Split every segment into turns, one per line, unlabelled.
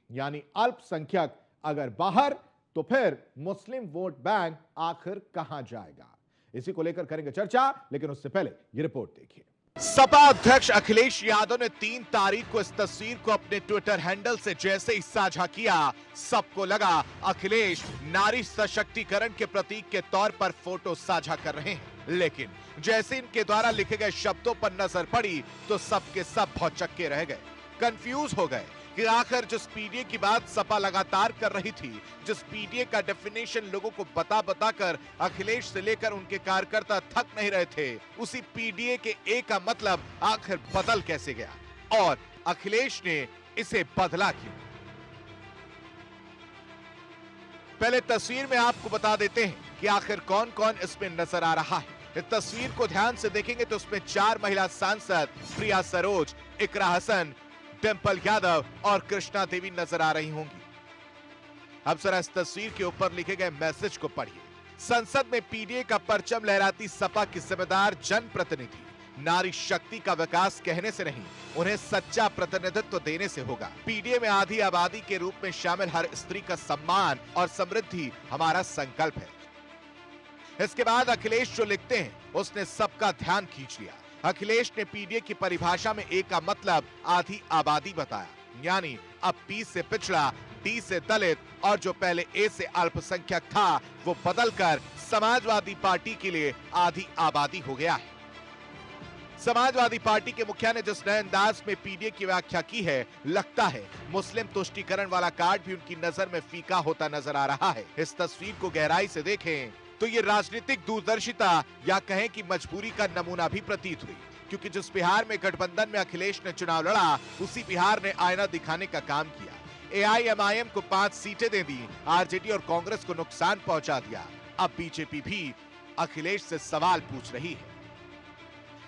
यानी अल्पसंख्यक अगर बाहर तो फिर मुस्लिम वोट बैंक आखिर कहां जाएगा? इसी को लेकर करेंगे चर्चा, लेकिन उससे पहले यह रिपोर्ट देखिए।
सपा अध्यक्ष अखिलेश यादव ने 3 तारीख को इस तस्वीर को अपने ट्विटर हैंडल से जैसे ही साझा किया, सबको लगा अखिलेश नारी सशक्तिकरण के प्रतीक के तौर पर फोटो साझा कर रहे हैं। लेकिन जैसे इनके द्वारा लिखे गए शब्दों पर नजर पड़ी तो सबके सब भौचक्के रह गए, कंफ्यूज हो गए कि आखिर जिस पीडीए की बात सपा लगातार कर रही थी, जिस पीडीए का डेफिनेशन लोगों को बता बताकर अखिलेश से लेकर उनके कार्यकर्ता थक नहीं रहे थे, उसी पीडीए के ए का मतलब आखिर बदल कैसे गया और अखिलेश ने इसे बदला क्यों? पहले तस्वीर में आपको बता देते हैं कि आखिर कौन कौन इसमें नजर आ रहा है। इस तस्वीर को ध्यान से देखेंगे तो उसमें 4 महिला सांसद प्रिया सरोज, इकरा हसन, डिंपल यादव और कृष्णा देवी नजर आ रही होंगी। अब जरा इस तस्वीर के ऊपर लिखे गए मैसेज को पढ़िए। संसद में पीडीए का परचम लहराती सपा की जिम्मेदार जनप्रतिनिधि नारी शक्ति का विकास कहने से नहीं, उन्हें सच्चा प्रतिनिधित्व देने से होगा। पीडीए में आधी आबादी के रूप में शामिल हर स्त्री का सम्मान और समृद्धि हमारा संकल्प है। इसके बाद अखिलेश जो लिखते हैं उसने सबका ध्यान खींच लिया। अखिलेश ने पीडीए की परिभाषा में ए का मतलब आधी आबादी बताया, यानी अब पी से पिछड़ा, डी से दलित और जो पहले ए से अल्पसंख्यक था वो बदलकर समाजवादी पार्टी के लिए आधी आबादी हो गया है। समाजवादी पार्टी के मुखिया ने जिस नए अंदाज में पीडीए की व्याख्या की है, लगता है मुस्लिम तुष्टीकरण वाला कार्ड भी उनकी नजर में फीका होता नजर आ रहा है। इस तस्वीर को गहराई से देखें तो ये राजनीतिक दूरदर्शिता या कहें कि मजबूरी का नमूना भी प्रतीत हुई, क्योंकि जिस बिहार में गठबंधन में अखिलेश ने चुनाव लड़ा, उसी बिहार ने आईना दिखाने का काम किया। एआईएमआईएम को 5 सीटें दे दी, आरजेडी और कांग्रेस को नुकसान पहुंचा दिया। अब बीजेपी भी अखिलेश से सवाल पूछ रही है।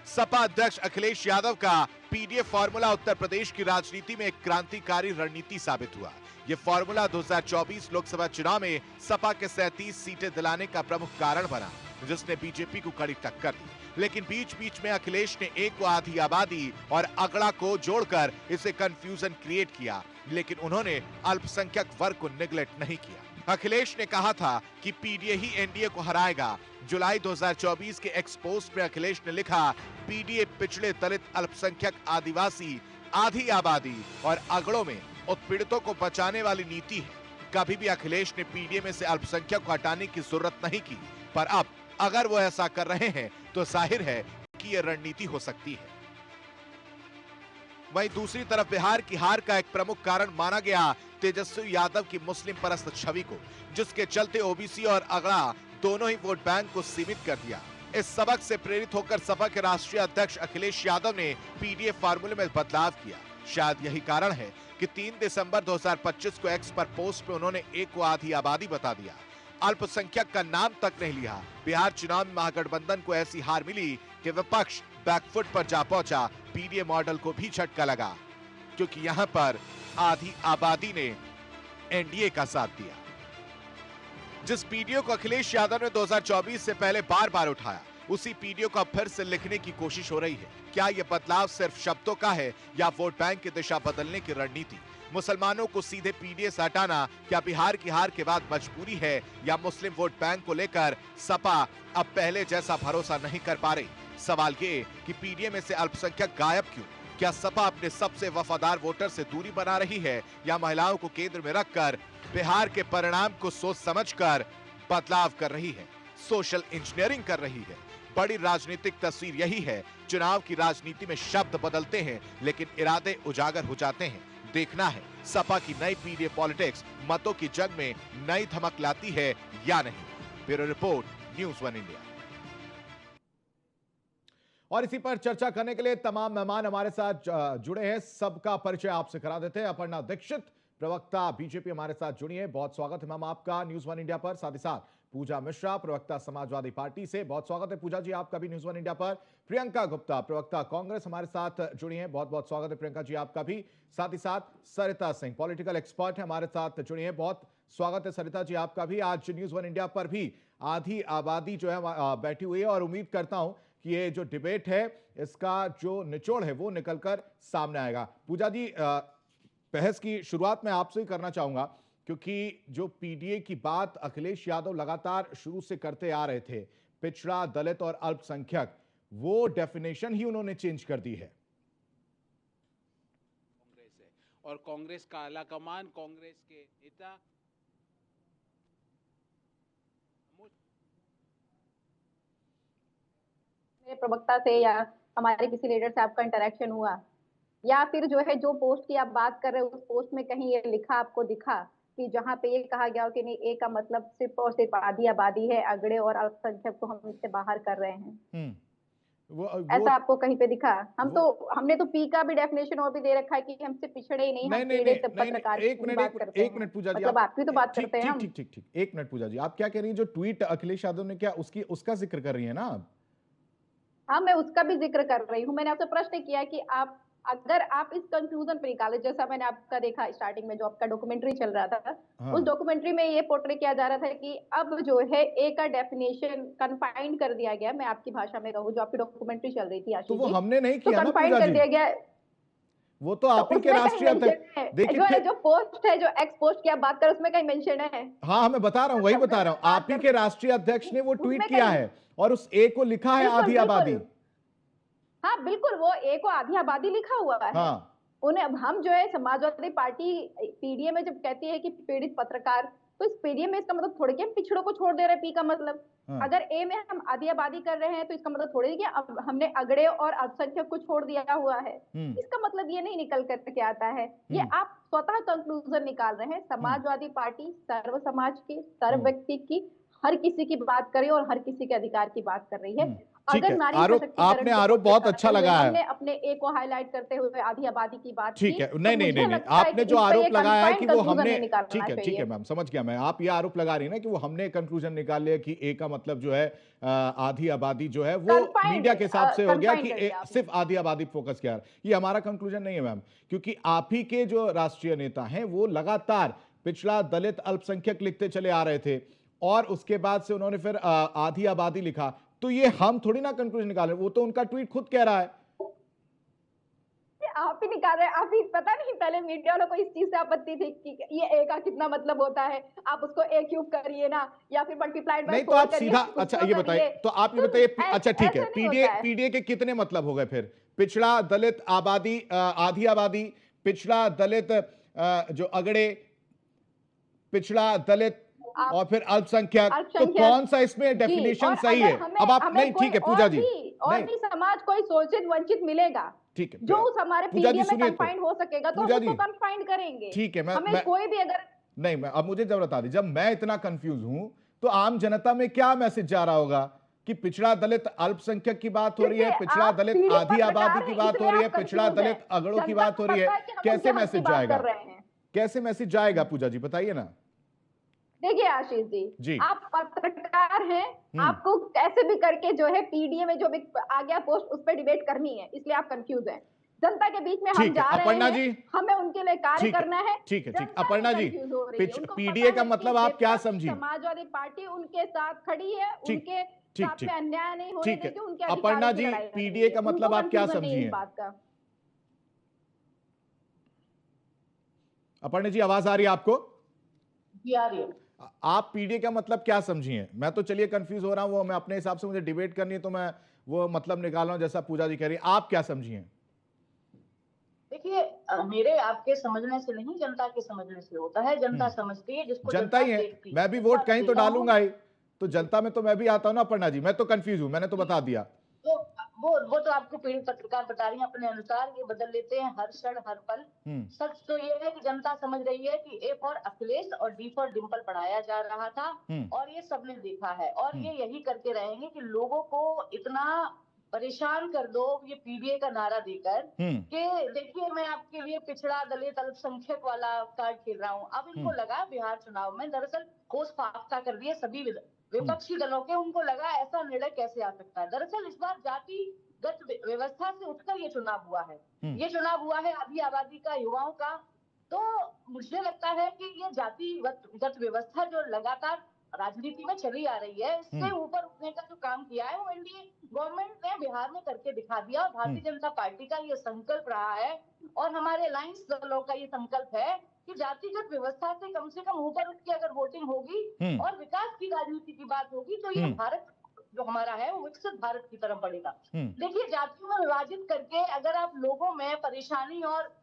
सपा अध्यक्ष अखिलेश यादव का पीडीए फॉर्मूला उत्तर प्रदेश की राजनीति में एक क्रांतिकारी रणनीति साबित हुआ। ये फॉर्मूला 2024 लोकसभा चुनाव में सपा के 37 सीटें दिलाने का प्रमुख कारण बना, जिसने बीजेपी को कड़ी टक्कर दी। लेकिन बीच बीच में अखिलेश ने एक को आधी आबादी और अगड़ा को जोड़कर इसे कंफ्यूजन क्रिएट किया, लेकिन उन्होंने अल्पसंख्यक वर्ग को निगलेक्ट नहीं किया। अखिलेश ने कहा था कि पीडीए ही एनडीए को हराएगा। जुलाई 2024 के एक्सपोस्ट में अखिलेश ने लिखा, पीडीए पिछड़े, दलित, अल्पसंख्यक, आदिवासी, आधी आबादी और अगड़ों में उत्पीड़ितों को बचाने वाली नीति है। कभी भी अखिलेश ने पीडीए में से अल्पसंख्यक को हटाने की जरूरत नहीं की, पर अब अगर वो ऐसा कर रहे हैं तो जाहिर है कि यह रणनीति हो सकती है। वहीं दूसरी तरफ बिहार की हार का एक प्रमुख कारण माना गया तेजस्वी यादव की मुस्लिम परस्त छवि को, जिसके चलते ओबीसी और अगड़ा दोनों ही वोट बैंक को सीमित कर दिया। इस सबक से प्रेरित होकर सपा के राष्ट्रीय अध्यक्ष अखिलेश यादव ने पीडीए फार्मूले में बदलाव किया। शायद यही कारण है कि 3 दिसंबर 2025 को एक्स पर पोस्ट में उन्होंने एक को आधी आबादी बता दिया, अल्पसंख्यक का नाम तक नहीं लिया। बिहार चुनाव में महागठबंधन को ऐसी हार मिली कि विपक्ष बैकफुट पर जा पहुंचा। पीडीए मॉडल को भी झटका लगा, क्योंकि यहां पर आधी आबादी ने एनडीए का साथ दिया। जिस पीडीए को अखिलेश यादव ने 2024 से पहले बार बार उठाया, उसी पीडीए को फिर से लिखने की कोशिश हो रही है। क्या यह बदलाव सिर्फ शब्दों का है या वोट बैंक की दिशा बदलने की रणनीति? मुसलमानों को सीधे पीडीए से हटाना क्या बिहार की हार के बाद मजबूरी है, या मुस्लिम वोट बैंक को लेकर सपा अब पहले जैसा भरोसा नहीं कर पा रही? सवाल ये कि पीडीए में से अल्पसंख्यक गायब क्यों? क्या सपा अपने सबसे वफादार वोटर से दूरी बना रही है, या महिलाओं को केंद्र में रखकर बिहार के परिणाम को सोच समझकर बदलाव कर रही है, सोशल इंजीनियरिंग कर रही है? बड़ी राजनीतिक तस्वीर यही है। चुनाव की राजनीति में शब्द बदलते हैं लेकिन इरादे उजागर हो जाते हैं। देखना है सपा की नई पीडीए पॉलिटिक्स मतों की जंग में नई धमक लाती है या नहीं। Bureau report, news 1 India.
और इसी पर चर्चा करने के लिए तमाम मेहमान हमारे साथ जुड़े हैं। सबका परिचय आपसे करा देते हैं। अपर्णा दीक्षित, प्रवक्ता बीजेपी, हमारे साथ जुड़ी है। बहुत स्वागत है मैम आपका न्यूज़ 1 इंडिया पर। साथ ही साथ पूजा मिश्रा, प्रवक्ता समाजवादी पार्टी से, बहुत स्वागत है पूजा जी आपका भी न्यूज़ 1 इंडिया पर। प्रियंका गुप्ता, प्रवक्ता कांग्रेस, हमारे साथ जुड़ी हैं। बहुत बहुत स्वागत है प्रियंका जी आपका भी। साथ ही साथ सरिता सिंह, पॉलिटिकल एक्सपर्ट है, हमारे साथ जुड़ी हैं। बहुत स्वागत है सरिता जी आपका भी। आज न्यूज़ 1 इंडिया पर भी आधी आबादी जो है बैठी हुई है और उम्मीद करता हूं कि ये जो डिबेट है इसका जो निचोड़ है वो निकलकर सामने आएगा। पूजा जी, बहस की शुरुआत मैं आपसे ही करना चाहूंगा, क्योंकि जो पीडीए की बात अखिलेश यादव लगातार शुरू से करते आ रहे थे, पिछड़ा, दलित और अल्पसंख्यक, वो डेफिनेशन ही उन्होंने चेंज कर दी है।
कांग्रेस है और कांग्रेस का आला कमान, कांग्रेस के नेता
मेरे प्रवक्ता से या हमारे किसी लीडर से आपका इंटरेक्शन हुआ, या फिर जो है जो पोस्ट की आप बात कर रहे हो उस पोस्ट में कहीं ये लिखा आपको दिखा कि जहां पे ये कहा गया हो कि नहीं ए का मतलब सिर्फ और सिर्फ आधी आबादी है, अगड़े और अल्पसंख्यक को हम इससे बाहर कर रहे हैं?
वो
ऐसा आपको कहीं पे दिखा? हमने तो पी का भी डेफिनेशन और भी दे रखा है कि हमसे पिछड़े ही नहीं, हम पीड़ित पत्रकार
एक
की
मिनट,
बात करते
एक
हैं।
मिनट पूजा जी,
मतलब आपकी तो बात करते हैं हम।
ठीक ठीक ठीक, एक मिनट पूजा जी, आप क्या कह रही हैं? जो ट्वीट अखिलेश यादव ने किया उसका जिक्र कर रही है ना आप?
हाँ, मैं उसका भी जिक्र कर रही हूँ। मैंने आपसे प्रश्न किया कि आप अगर आप इस कंक्लूजन पर निकाले, जैसा मैंने आपका देखा स्टार्टिंग में जो आपका डॉक्यूमेंट्री चल रहा था,
हाँ।
उस डॉक्यूमेंट्री में ये पोर्ट्रे किया जा रहा था कि अब जो है ए का डेफिनेशन कन्फाइंड कर दिया गया। मैं आपकी भाषा में कहूँ, जो आपकी डॉक्यूमेंट्री चल रही थी
तो
आशीष
वो
जी,
हमने नहीं
तो
किया ना
कन्फाइंड
पूजा
कर
जी,
दिया गया।
वो तो आप ही के
उसमें कहीं
राष्ट्रीय
मेंशन
अध्यक्ष
है,
देखिए
जो पोस्ट है, जो एक्स पोस्ट की आप बात कर, उसमें कहीं मेंशन है?
हाँ मैं बता रहा हूँ, वही बता रहा हूँ, आप ही के राष्ट्रीय अध्यक्ष ने वो ट्वीट किया है और उस ए को लिखा है आधी आबादी।
हाँ बिल्कुल, वो ए को आधी आबादी लिखा हुआ है।
हाँ।
उन्हें हम जो है समाजवादी पार्टी पीडीए में जब कहती है कि पीड़ित पत्रकार, तो इस पीडीए में इसका मतलब थोड़े कि हम पिछड़ों को छोड़ दे रहे हैं। पी का मतलब अगर ए में हम आधी आबादी कर रहे हैं तो इसका मतलब थोड़े कि अब हमने अगड़े और अल्पसंख्यक को छोड़ दिया हुआ है। इसका मतलब ये नहीं निकल करके आता है, ये आप स्वतः कंक्लूजन निकाल रहे हैं। समाजवादी पार्टी सर्व समाज की, सर्व व्यक्ति की, हर किसी की बात कर रही है और हर किसी के अधिकार की बात कर रही है। अगर नारी
आपने आरोप बहुत अच्छा लगाया है,
हमने अपने ए को हाईलाइट करते हुए आधी आबादी की बात की,
ठीक है, नहीं
तो
नहीं, आपने जो आरोप लगाया है कि वो हमने, ठीक है मैम, समझ गया मैं, आप ये आरोप लगा रही हैं ना कि वो हमने कंक्लूजन निकाल लिया कि ए का मतलब जो है आधी आबादी जो है वो मीडिया के हिसाब से हो गया कि सिर्फ आधी आबादी फोकस किया। ये हमारा कंक्लूजन नहीं है मैम, क्योंकि आप ही के जो राष्ट्रीय नेता हैं वो लगातार पिछड़ा, दलित, अल्पसंख्यक लिखते चले आ रहे थे और उसके बाद से उन्होंने फिर आधी आबादी लिखा। तो ये हम थोड़ी ना कंक्लूजन निकाल रहे, वो तो उनका ट्वीट खुद कह रहा है।
आप ही निकाल रहे हैं। आप ही, पता नहीं पहले मीडिया वालों को इस चीज से आपत्ति थी कि ये ए का कितना मतलब होता है, आप उसको ए क्यूब करिए ना, या फिर मल्टीप्लाइड बाय 4
नहीं तो आप सीधा, अच्छा ये बताइए, तो आप ये बताइए, अच्छा ठीक है, पीडीए के कितने मतलब हो गए फिर? पिछड़ा, दलित, आबादी, आधी आबादी, पिछड़ा, दलित, जो अगड़े, पिछड़ा, दलित और फिर अल्पसंख्यक, तो कौन सा इसमें डेफिनेशन सही है? अब आप नहीं, ठीक है पूजा जी,
और भी समाज कोई शोषित वंचित मिलेगा,
ठीक है,
जो हमारे पीडीए में कंफाइंड हो सकेगा तो हम उसको कंफाइंड करेंगे।
ठीक है,
हमें कोई भी अगर
नहीं, मैं अब मुझे जब बता दी, जब मैं इतना कंफ्यूज हूं तो आम जनता में क्या मैसेज जा रहा होगा कि पिछड़ा, दलित, अल्पसंख्यक की बात हो रही है, पिछड़ा, दलित, आधी आबादी की बात हो रही है, पिछड़ा, दलित, अगड़ों की बात हो रही है, कैसे मैसेज जाएगा? कैसे मैसेज जाएगा पूजा जी, बताइए ना।
देखिए आशीष जी, आप पत्रकार हैं, आपको कैसे भी करके जो है पीडीए में जो भी आ गया पोस्ट उस पर डिबेट करनी है, इसलिए आप कंफ्यूज हैं। जनता के बीच में हम जा रहे हैं, हमें उनके लिए कार्य करना है।
ठीक है, ठीक, अपर्णा जी, पीडीए का मतलब आप क्या समझी?
समाजवादी पार्टी उनके साथ खड़ी है, उनके साथ में अन्याय नहीं होने देगी, उनके
अपर्णा जी, पीडीए का मतलब आप क्या समझी है? अपर्णा जी, आवाज आ रही है आपको?
जी आ रही है।
आप पीडीए का मतलब क्या समझी हैं? मैं तो चलिए कंफ्यूज हो रहा हूं, वो मैं अपने हिसाब से, मुझे डिबेट करनी है तो मैं वो मतलब निकाल रहा हूं जैसा पूजा जी कह रही है। आप क्या समझी हैं?
देखिए, मेरे आपके समझने से नहीं, जनता के समझने से होता है। जनता समझती है जिसको
जनता ही है, मैं भी वोट कहीं तो डालूंगा ही, तो जनता में तो मैं भी आता हूं ना अपर्णा जी। मैं तो कंफ्यूज हूं, मैंने तो बता दिया।
तो वो तो आपको पीड़ित पत्रकार बता रही है, अपने अनुसार ये बदल लेते हैं हर क्षण हर पल। सच तो ये है कि जनता समझ रही है कि ए फॉर अखिलेश और डी फॉर डिंपल पढ़ाया जा रहा था और ये सबने देखा है और ये यही करते रहेंगे कि लोगों को इतना परेशान कर दो ये पीडीए का नारा देकर कि देखिए मैं आपके लिए पिछड़ा, दलित, अल्पसंख्यक वाला कार्ड खेल रहा हूँ। अब इनको लगा बिहार चुनाव में दरअसल ठोस फाख्ता कर दिए सभी विपक्षी दलों के, उनको लगा ऐसा निर्णय कैसे आ सकता है। दरअसल इस बार जातिगत व्यवस्था से उठकर ये चुनाव हुआ है। ये चुनाव हुआ है आधी आबादी का, युवाओं का। तो मुझे लगता है कि ये जातिगत व्यवस्था जो लगातार राजनीति में चली आ रही है, इससे ऊपर उठने का जो काम किया है वो एनडीए गवर्नमेंट ने बिहार में करके दिखा दिया। और भारतीय जनता पार्टी का ये संकल्प रहा है और हमारे अलायंस दलों का ये संकल्प है कि जातिगत व्यवस्था से कम ऊपर उठ के अगर वोटिंग होगी और विकास की राजनीति की बात होगी तो ये भारत जो हमारा है वो विकसित भारत की तरफ बढ़ेगा। देखिए, जातियों में विभाजित करके अगर आप लोगों में परेशानी और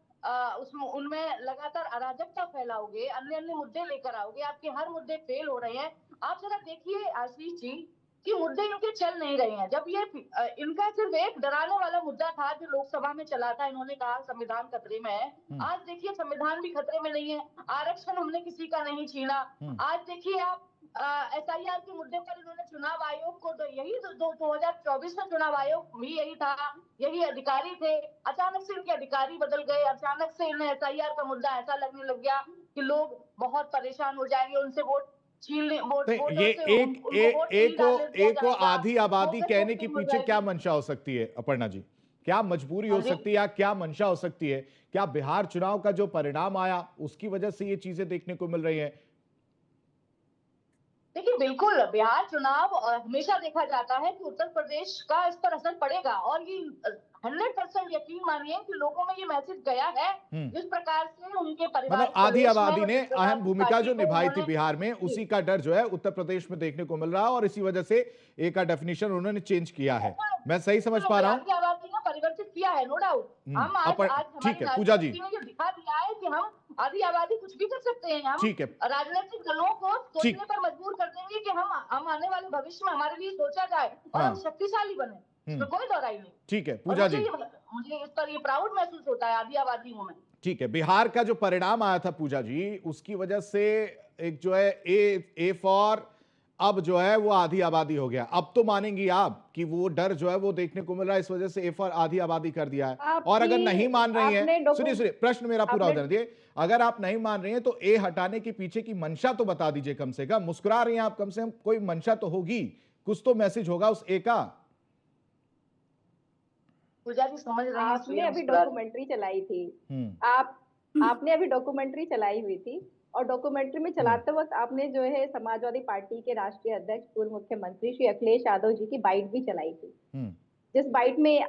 उसमें उनमें लगातार अराजकता फैलाओगे, अन्य अन्य मुद्दे लेकर आओगे, आपके हर मुद्दे फेल हो रहे हैं। आप जरा देखिए आशीष जी कि मुद्दे इनके चल नहीं रहे हैं। जब ये इनका सिर्फ एक डराने वाला मुद्दा था जो लोकसभा में चला था, इन्होंने कहा संविधान खतरे में है। आज देखिए संविधान भी खतरे में नहीं है, आरक्षण हमने किसी का नहीं छीना। आज देखिए आप एसआईआर के मुद्दे पर इन्होंने चुनाव आयोग को, तो यही 2024 में चुनाव आयोग भी यही था, यही अधिकारी थे। अचानक से इनके अधिकारी बदल गए, अचानक से इन्हें एसआईआर का मुद्दा ऐसा लगने लग गया कि लोग बहुत परेशान हो जाएंगे, उनसे वोट छीनने
तो ये एक को आधी आबादी कहने के पीछे क्या मंशा हो सकती है अपर्णा जी? क्या मजबूरी हो सकती है, क्या मंशा हो सकती है? क्या बिहार चुनाव का जो परिणाम आया उसकी वजह से ये चीजें देखने को मिल रही हैं?
देखिए, बिल्कुल बिहार चुनाव हमेशा देखा जाता है कि उत्तर प्रदेश का इस पर असर पड़ेगा और ये 100% यकीन मानिए कि लोगों में ये मैसेज गया है। जिस प्रकार से उनके परिवार,
मतलब आधी आबादी ने अहम भूमिका जो निभाई थी बिहार में, उसी का डर जो है उत्तर प्रदेश में देखने को मिल रहा है और इसी वजह से एक का डेफिनेशन उन्होंने चेंज किया है। मैं सही समझ पा रहा हूँ?
आधी आबादी ने परिवर्तित किया है, नो डाउट। हम आज
ठीक है पूजा जी,
दिखा दिया है कि हम आधी आबादी कुछ भी कर सकते हैं। हम
ठीक है,
राजनीतिक दलों को सोचने पर मजबूर कर देंगे कि हम आने वाले भविष्य में हमारे लिए सोचा जाए और हम शक्तिशाली बने, इसमें कोई दोहराई नहीं।
ठीक है पूजा जी,
मुझे इस पर ये प्राउड महसूस होता है, आधी आबादी हूं मैं।
ठीक है, बिहार का जो परिणाम आया था पूजा जी, उसकी वजह से एक जो है ए फॉर अब जो है वो आधी आबादी हो गया। अब तो मानेंगी आप कि वो डर जो है वो देखने को मिल रहा है, इस वजह से ए फॉर आधी आबादी कर दिया है। और अगर नहीं मान रही हैं, सुनिए प्रश्न मेरा पूरा होने दीजिए, अगर आप नहीं मान रही हैं तो ए हटाने के पीछे की मंशा तो बता दीजिए। कम से कम मुस्कुरा रही हैं आप, कम से कम कोई मंशा तो होगी, कुछ तो मैसेज होगा उस ए का।
पूजा जी समझ रही हैं,
आपने अभी डॉक्यूमेंट्री चलाई थी, आपने अभी डॉक्यूमेंट्री चलाई हुई थी और डॉक्यूमेंट्री में चलाते वक्त आपने जो है समाजवादी पार्टी के राष्ट्रीय अध्यक्ष पूर्व मुख्यमंत्री श्री अखिलेश यादव जी की बाइट भी चलाई थी, जिस बाइट में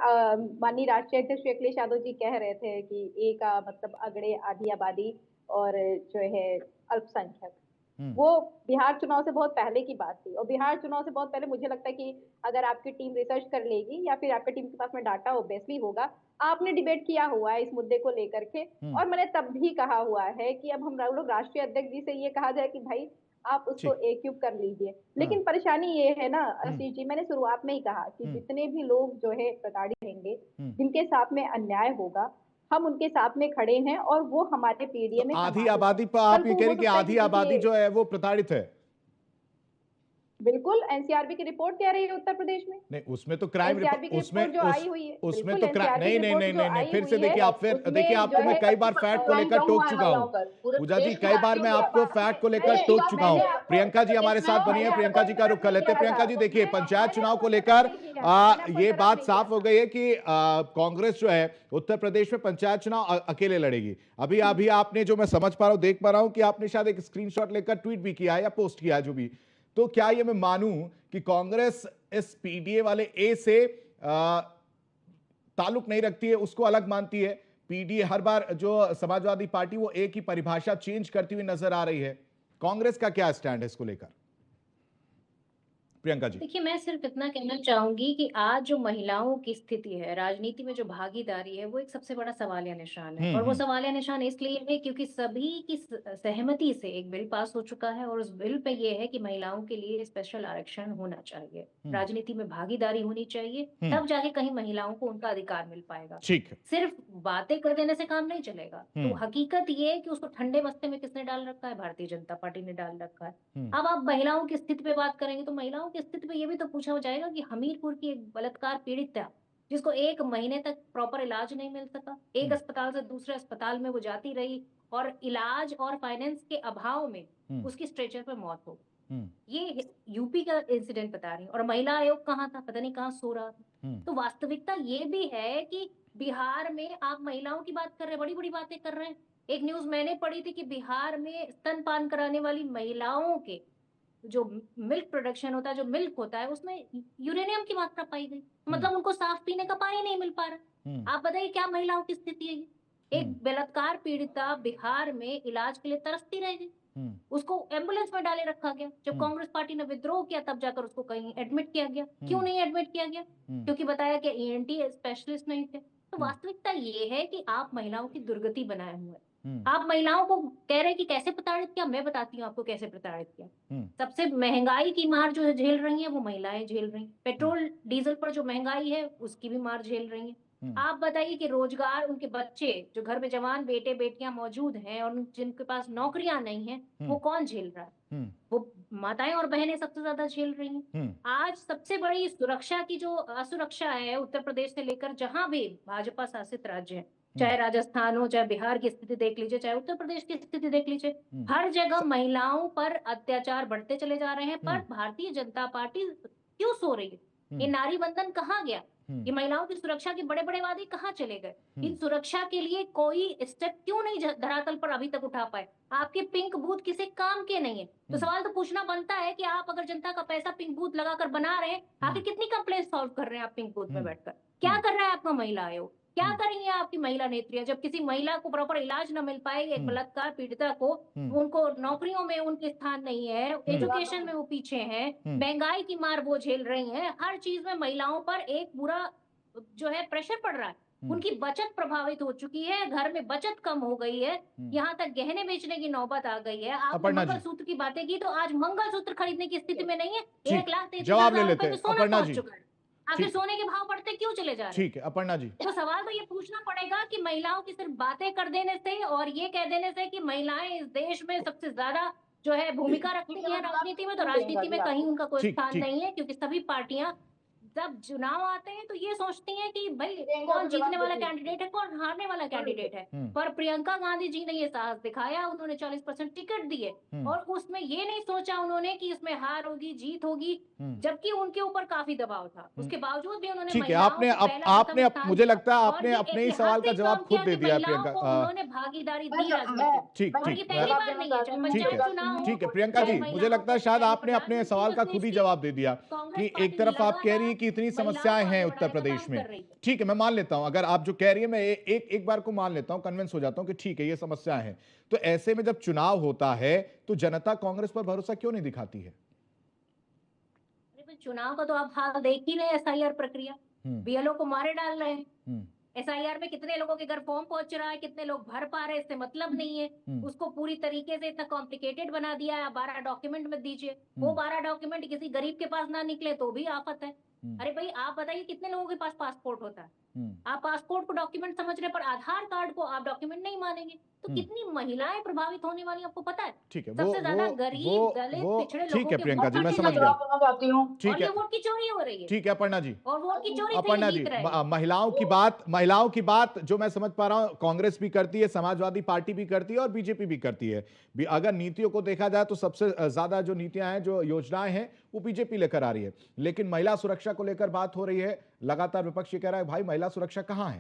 माननीय राष्ट्रीय अध्यक्ष श्री अखिलेश यादव जी कह रहे थे कि ए का मतलब अगड़े, आधी आबादी और जो है अल्पसंख्यक। वो बिहार चुनाव से बहुत पहले की बात थी और बिहार चुनाव से बहुत पहले मुझे लगता है कि अगर आपकी टीम रिसर्च कर लेगी या फिर आपकी टीम के पास में डाटा ऑब्वियसली होगा, आपने डिबेट किया हुआ है इस मुद्दे को लेकर के और मैंने तब भी कहा हुआ है कि अब हम लोग राष्ट्रीय अध्यक्ष जी से ये कहा जाए कि भाई आप उसको A³ कर लीजिए। लेकिन परेशानी ये है ना आशीष जी, मैंने शुरुआत में ही कहा कि जितने भी लोग जो है प्रताड़ित रहेंगे, जिनके साथ में अन्याय होगा, हम उनके साथ में खड़े हैं और वो हमारे पीडीए में।
आधी आबादी पर आप ये कह रहे हैं कि आधी आबादी जो है वो प्रताड़ित है?
बिल्कुल, एनसीआरबी की रिपोर्ट कह रही है उत्तर प्रदेश में।
नहीं, उसमें तो क्राइम
उसमें जो आई हुई है,
उसमें तो नहीं, फिर से देखिए आप, फिर देखिए आपको मैं कई बार फैक्ट को लेकर टोक चुका हूँ पूजा जी, कई बार मैं आपको फैक्ट को लेकर टोक चुका हूँ। प्रियंका जी हमारे साथ बनी है, प्रियंका जी का रुख कर लेते हैं। प्रियंका जी देखिए, पंचायत चुनाव को लेकर ये बात साफ हो गई है कि कांग्रेस जो है उत्तर प्रदेश में पंचायत चुनाव अकेले लड़ेगी। अभी आपने जो मैं समझ पा रहा हूँ, देख पा रहा हूँ कि आपने शायद एक स्क्रीनशॉट लेकर ट्वीट भी किया है या पोस्ट किया है जो भी, तो क्या ये मैं मानूं कि कांग्रेस इस पीडीए वाले ए से ताल्लुक नहीं रखती है, उसको अलग मानती है? पीडीए हर बार जो समाजवादी पार्टी वो ए की परिभाषा चेंज करती हुई नजर आ रही है, कांग्रेस का क्या स्टैंड है इसको लेकर? प्रियंका जी
देखिए, मैं सिर्फ इतना कहना चाहूंगी कि आज जो महिलाओं की स्थिति है, राजनीति में जो भागीदारी है, वो एक सबसे बड़ा सवालिया निशान है। और वो सवालिया निशान इसलिए है क्योंकि सभी की सहमति से एक बिल पास हो चुका है और उस बिल पे ये है कि महिलाओं के लिए स्पेशल आरक्षण होना चाहिए, राजनीति में भागीदारी होनी चाहिए, तब जाके कहीं महिलाओं को उनका अधिकार मिल पाएगा।
ठीक है,
सिर्फ बातें कर देने से काम नहीं चलेगा। तो हकीकत ये है कि उसको ठंडे बस्ते में किसने डाल रखा है? भारतीय जनता पार्टी ने डाल रखा है। अब आप महिलाओं की स्थिति पे बात करेंगे तो महिलाओं की स्थिति पे ये भी तो पूछा जाएगा कि हमीरपुर की एक बलात्कार पीड़ित था जिसको 1 महीने तक प्रॉपर इलाज नहीं मिल सका, एक अस्पताल से दूसरे अस्पताल में वो जाती रही और इलाज और फाइनेंस के अभाव में उसकी स्ट्रेचर पे मौत हो। ये यूपी का इंसिडेंट बता रही हूँ। और महिला आयोग कहाँ था? पता नहीं कहाँ सो रहा था। तो वास्तविकता ये भी है कि बिहार में आप महिलाओं की बात कर रहे हैं, बड़ी बड़ी बातें कर रहे हैं। एक न्यूज मैंने पढ़ी थी कि बिहार में स्तनपान कराने वाली महिलाओं के जो मिल्क प्रोडक्शन होता है, जो मिल्क होता है, उसमें यूरेनियम की मात्रा पाई गई। मतलब उनको साफ पीने का पानी नहीं मिल पा रहा। आप बताइए क्या महिलाओं की स्थिति है ये? एक बलात्कार पीड़िता बिहार में इलाज के लिए तरसती रह गई, उसको एम्बुलेंस में डाले रखा गया। जब कांग्रेस पार्टी ने विद्रोह किया तब जाकर उसको कहीं एडमिट किया गया। क्यों नहीं एडमिट किया गया? क्योंकि बताया कि ईएनटी स्पेशलिस्ट नहीं थे। तो वास्तविकता ये है कि आप महिलाओं की दुर्गति बनाए हुए हैं। आप महिलाओं को कह रहे हैं कि कैसे प्रताड़ित किया, मैं बताती हूँ आपको कैसे प्रताड़ित किया। सबसे महंगाई की मार जो है झेल रही है वो महिलाएं झेल रही हैं। पेट्रोल डीजल पर जो महंगाई है उसकी भी मार झेल रही है। आप बताइए कि रोजगार, उनके बच्चे जो घर में जवान बेटे बेटियां मौजूद हैं और जिनके पास नौकरियां नहीं है, वो कौन झेल रहा है? वो माताएं और बहनें सबसे ज्यादा झेल रही हैं। आज सबसे बड़ी सुरक्षा की जो असुरक्षा है उत्तर प्रदेश से लेकर जहां भी भाजपा शासित राज्य है, चाहे राजस्थान हो, चाहे बिहार की स्थिति देख लीजिए, चाहे उत्तर प्रदेश की स्थिति देख लीजिए, हर जगह महिलाओं पर अत्याचार बढ़ते चले जा रहे हैं। पर भारतीय जनता पार्टी क्यों सो रही है? ये नारी बंधन कहाँ गया? ये महिलाओं की सुरक्षा के बड़े बड़े वादे कहाँ चले गए? इन सुरक्षा के लिए कोई स्टेप क्यों नहीं धरातल पर अभी तक उठा पाए? आपके पिंक बूथ किसी काम के नहीं है। तो सवाल तो पूछना बनता है कि आप अगर जनता का पैसा पिंक बूथ लगाकर बना रहे हैं, आखिर कितनी कंप्लेंट सॉल्व कर रहे हैं आप पिंक बूथ में बैठकर? क्या कर रहा है आपका महिला आयोग? क्या करेंगे आपकी महिला नेत्रियां जब किसी महिला को प्रॉपर इलाज न मिल पाए? एक बलात्कार पीड़िता को, उनको नौकरियों में उनके स्थान नहीं है, एजुकेशन में वो पीछे हैं, महंगाई की मार वो झेल रही हैं, हर चीज में महिलाओं पर एक बुरा जो है प्रेशर पड़ रहा है। उनकी बचत प्रभावित हो चुकी है, घर में बचत कम हो गई है, यहाँ तक गहने बेचने की नौबत आ गई है। आप मंगलसूत्र की बातें की तो आज मंगलसूत्र खरीदने की स्थिति में नहीं है। 1,33,000 रुपए में सोना पहुंच चुका है। आखिर सोने के भाव बढ़ते क्यों चले जा रहे हैं?
ठीक है अपर्णा जी,
तो सवाल तो ये पूछना पड़ेगा कि महिलाओं की सिर्फ बातें कर देने से और ये कह देने से कि महिलाएं इस देश में सबसे ज्यादा जो है भूमिका रखती है राजनीति में, तो राजनीति में कहीं उनका कोई स्थान नहीं है। क्योंकि सभी पार्टियां जब चुनाव आते हैं तो ये सोचती हैं कि भाई कौन जीतने वाला कैंडिडेट है, कौन हारने वाला कैंडिडेट है। पर प्रियंका गांधी जी ने ये साहस दिखाया, उन्होंने 40% टिकट दिए और उसमें ये नहीं सोचा उन्होंने कि इसमें हार होगी जीत होगी, जबकि उनके ऊपर काफी दबाव था। उसके बावजूद भी उन्होंने
ठीक है, आपने मुझे लगता है आपने अपने ही सवाल का जवाब खुद दे दिया प्रियंका।
उन्होंने भागीदारी दी राजनीति।
ठीक
पहली बार नहीं है, चाहे पंचायत चुनाव हो,
ठीक है प्रियंका जी, मुझे लगता है शायद आपने अपने सवाल का खुद ही जवाब दे दिया कि एक तरफ आप कह रही है कि इतनी समस्याएं हैं उत्तर प्रदेश में। ठीक है, मैं मान लेता हूं, अगर आप जो कह रही है मैं एक बार को मान लेता हूं, कन्विंस हो जाता हूं कि ठीक है ये समस्याएं हैं। तो ऐसे में जब चुनाव होता है तो जनता कांग्रेस पर भरोसा क्यों नहीं दिखाती है?
चुनाव का तो आप हाल देख ही रहे हैं, एसआईआर प्रक्रिया, बीएलओ को मारे डाल रहे हैं। एसआईआर में कितने लोगों के घर फॉर्म पहुंच रहा है, कितने लोग भर पा रहे हैं, इससे मतलब नहीं है। उसको पूरी तरीके से इतना कॉम्प्लिकेटेड बना दिया है। 12 डॉक्यूमेंट में दीजिए, वो 12 डॉक्यूमेंट किसी गरीब के पास ना निकले तो भी आफत है। अरे भाई आप बताइए कितने लोगों के पास पासपोर्ट होता है? आप पासपोर्ट को डॉक्यूमेंट समझ रहे पर आधार कार्ड को आप डॉक्यूमेंट नहीं मानेंगे, तो कितनी महिलाएं प्रभावित होने वाली आपको पता है?
ठीक है,
सबसे ज्यादा गरीब दलित पिछड़े लोगों
ठीक है
के
प्रियंका जी, मैं समझ गया। ठीक है,
वोट की चोरी हो रही है।
ठीक है अपर्णा जी,
और वोट की चोरी
अपर्णा जी, महिलाओं की बात जो मैं समझ पा रहा हूं कांग्रेस भी करती है, समाजवादी पार्टी भी करती है और बीजेपी भी करती है। अगर नीतियों को देखा जाए तो सबसे ज्यादा जो नीतियां हैं, जो योजनाएं हैं वो बीजेपी लेकर आ रही है। लेकिन महिला सुरक्षा को लेकर बात हो रही है, लगातार विपक्ष ये कह रहा है भाई महिला सुरक्षा कहां है?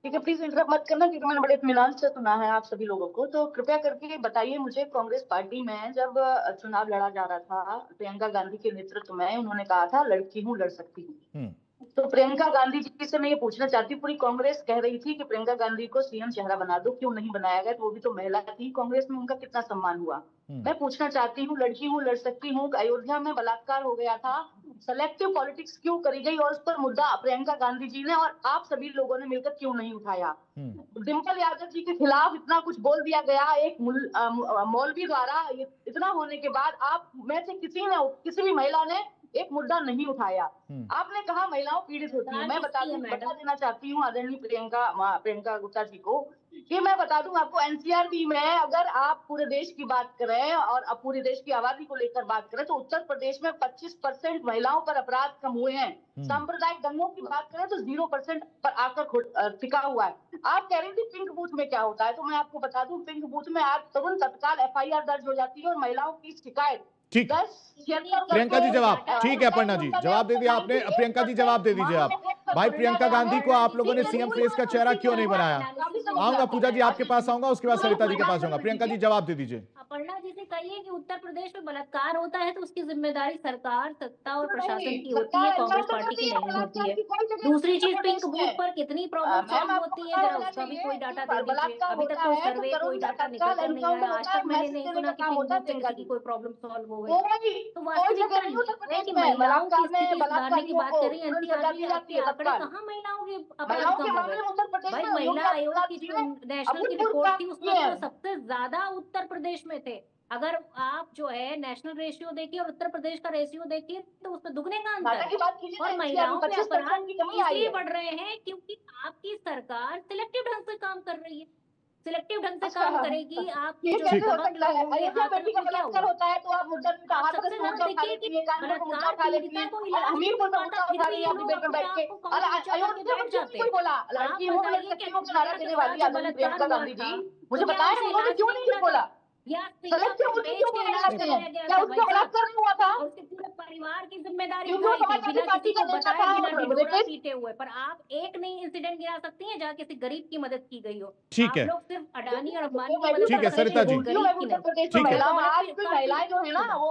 ठीक है, प्लीज इंटरप्ट मत करना क्योंकि मैंने बड़े इत्मीनान से सुना है आप सभी लोगों को। तो कृपया करके बताइए मुझे, कांग्रेस पार्टी में जब चुनाव लड़ा जा रहा था प्रियंका गांधी के नेतृत्व में, उन्होंने कहा था लड़की हूँ लड़ सकती हूँ। तो प्रियंका गांधी जी से मैं ये पूछना चाहती हूँ, पूरी कांग्रेस कह रही थी कि प्रियंका गांधी को सीएम चेहरा बना दो, क्यों नहीं बनाया गया? तो वो भी तो महिला थी, कांग्रेस में उनका कितना सम्मान हुआ? मैं पूछना चाहती हूँ, लड़की हूँ लड़ सकती हूँ, अयोध्या में बलात्कार हो गया था, सेलेक्टिव पॉलिटिक्स क्यों करी गई और उस पर मुद्दा प्रियंका गांधी जी ने और आप सभी लोगों ने मिलकर क्यों नहीं उठाया? डिम्पल यादव जी के खिलाफ इतना कुछ बोल दिया गया एक मौलवी द्वारा, इतना होने के बाद आप में से किसी भी महिला ने एक मुद्दा नहीं उठाया। आपने कहा महिलाओं पीड़ित होती है। मैं बता देना चाहती हूँ आदरणीय प्रियंका गुप्ता जी को कि मैं बता दूं आपको, एनसीआरबी में अगर आप पूरे देश की बात करें और अब पूरे देश की आबादी को लेकर बात करें तो उत्तर प्रदेश में 25% महिलाओं पर अपराध कम हुए हैं। सांप्रदायिक दंगों की बात करें तो 0% पर आकर टिका हुआ है। आप कह रही थी पिंक बूथ में क्या होता है, तो मैं आपको बता दूं पिंक बूथ में आज तुरंत तत्काल एफआईआर दर्ज हो जाती है और महिलाओं की शिकायत।
ठीक, प्रियंका जी जवाब, ठीक है अपर्णा जी जवाब दे दिया आपने। प्रियंका जी जवाब दे दीजिए आप। भाई प्रियंका गांधी को आप लोगों ने सीएम फेस का चेहरा क्यों नहीं बनाया? आऊंगा पूजा जी आपके पास आऊंगा, उसके बाद सरिता जी के पास जाऊंगा। प्रियंका जी जवाब दे दीजिए।
अपर्णा जी से कहिए कि उत्तर प्रदेश में बलात्कार होता है तो उसकी जिम्मेदारी सरकार, सत्ता और प्रशासन
नहीं,
की होती
सरकार
है, कांग्रेस
एनकाउंटर
पार्टी
करती
की
है,
नहीं होती
बलात्कार
है।
की कोई जगह
दूसरी चीज
उत्तर
पिंक
प्रदेश
बूथ
में।
पर कितनी प्रॉब्लम
मैम
सॉल्व
आपको
होती
पता
है, जरा
होना
उसका भी
चाहिए
कोई
कि
डाटा दे दीजिए।
बलात्कार
अभी तक
होता
कोई
है तो
सर्वे,
जरूर
कोई
उसका
डाटा निकल
तत्काल
कर नहीं आया।
एनकाउंटर
आज
होता है,
तक मैंने
मैसेज
नहीं
देने
सुना
का
कि
काम
पिंक
होता है
बूथ से
प्रियंका
किसी की
जी।
कोई प्रॉब्लम सॉल्व हो गई। तो
कोई जगह
वास्तविकता
नहीं
ये
उत्तर
है
प्रदेश
कि
में
महिलाओं की
बलात्कार में
स्थिति सुधारने की
बलात्कारियों
बात
को
कर रही है।
तुरंत सजा दी
एनसीआरबी
जाती
के
है
आंकड़े
तत्काल।
कहाँ महिलाओं के अपराध
महिलाओं
कम
के
हो
मामले
गए?
में उत्तर प्रदेश
भाई
में योगी
महिला आयोग
आदित्यनाथ
की
जी
जो
ने
नेशनल की
अभूतपूर्व
रिपोर्ट
काम
थी उसमें
किए
तो
हैं।
सबसे ज्यादा उत्तर प्रदेश में थे। अगर आप जो है नेशनल रेशियो देखिए और उत्तर प्रदेश का रेशियो देखिए तो उसमें दुगने का अंतर
डाटा
है।
की बात कीजिए ना,
और
एनसीआर में
महिलाओं पे
25%
अपराध
की कमी आई
इसलिए
है।
बढ़ रहे हैं क्योंकि आपकी सरकार सिलेक्टिव ढंग से काम कर रही है। सिलेक्टिव ढंग से
अच्छा,
काम करेगी, आपके
ये
जो
कैसे हो
दबंग
सकता
लोग
है?
होंगे
अयोध्या
हाथ
बेटी का
में क्या
बलात्कार
हुआ?
होता है तो आप मुद्दा
आप
हाथरस
सबसे
में
ज्यादा
मुद्दा उठा
देखिए
लेती
कि
है, कानपुर में मुद्दा
बलात्कार
उठा लेती
पीड़िता
है,
को
और
इलाज नहीं
हमीरपुर
मिल
में
पाता
मुद्दा
फिर
उठा
भी
रही है
ये
अपनी
लोग
बेड में
अपने
बैठ के।
आप को
और
कौन ऊंचा करके
अयोध्या
बैठ
में क्यों
जाते
नहीं कोई
हैं।
बोला?
आप
लड़की हो
बताइए
लड़की
कि
हो
अगर
नारा
मेरा
देने
ससुराल
वाली
से
आदरणीय
बलात्कार
प्रियंका
हुआ
गांधी
था
जी,
तो
मुझे
क्या
बताएं
उसे
उन्होंने
इलाज
क्यों
नहीं
नहीं
मिला
कुछ
था?
बोला?
या सीता
सेलेक्टिव
को
होती
बेच
क्यों
के
बोलने
इलाज
लगते हैं?
कराया गया
क्या
था
उसका
भाई साहब?
बलात्कार नहीं हुआ था?
और उसके पूरे परिवार की जिम्मेदारी
क्योंकि वो
उठाई थी
समाजवादी
बिना
पार्टी
किसी
का
को
नेता
बताए,
था
बिना
और
ढिढोरा
रितेश
पीटे हुए। पर आप एक नहीं इंसिडेंट गिना सकती हैं जहाँ किसी गरीब की मदद की गई हो।
ठीक
आप
है,
लोग सिर्फ अडानी और अंबानी
देखो
की
मैं भी
मदद
ठीक
उत्तर
है
कर रहे
प्रदेश
थे,
सरिता
में
जी,
लेकिन
घूमती हूँ,
गरीब
मैं भी
की
उत्तर
नहीं।
प्रदेश में
ठीक है,
तो
महिलाओं आज भी
बलात्कार
महिलाएं जो है ना
पीड़ित
वो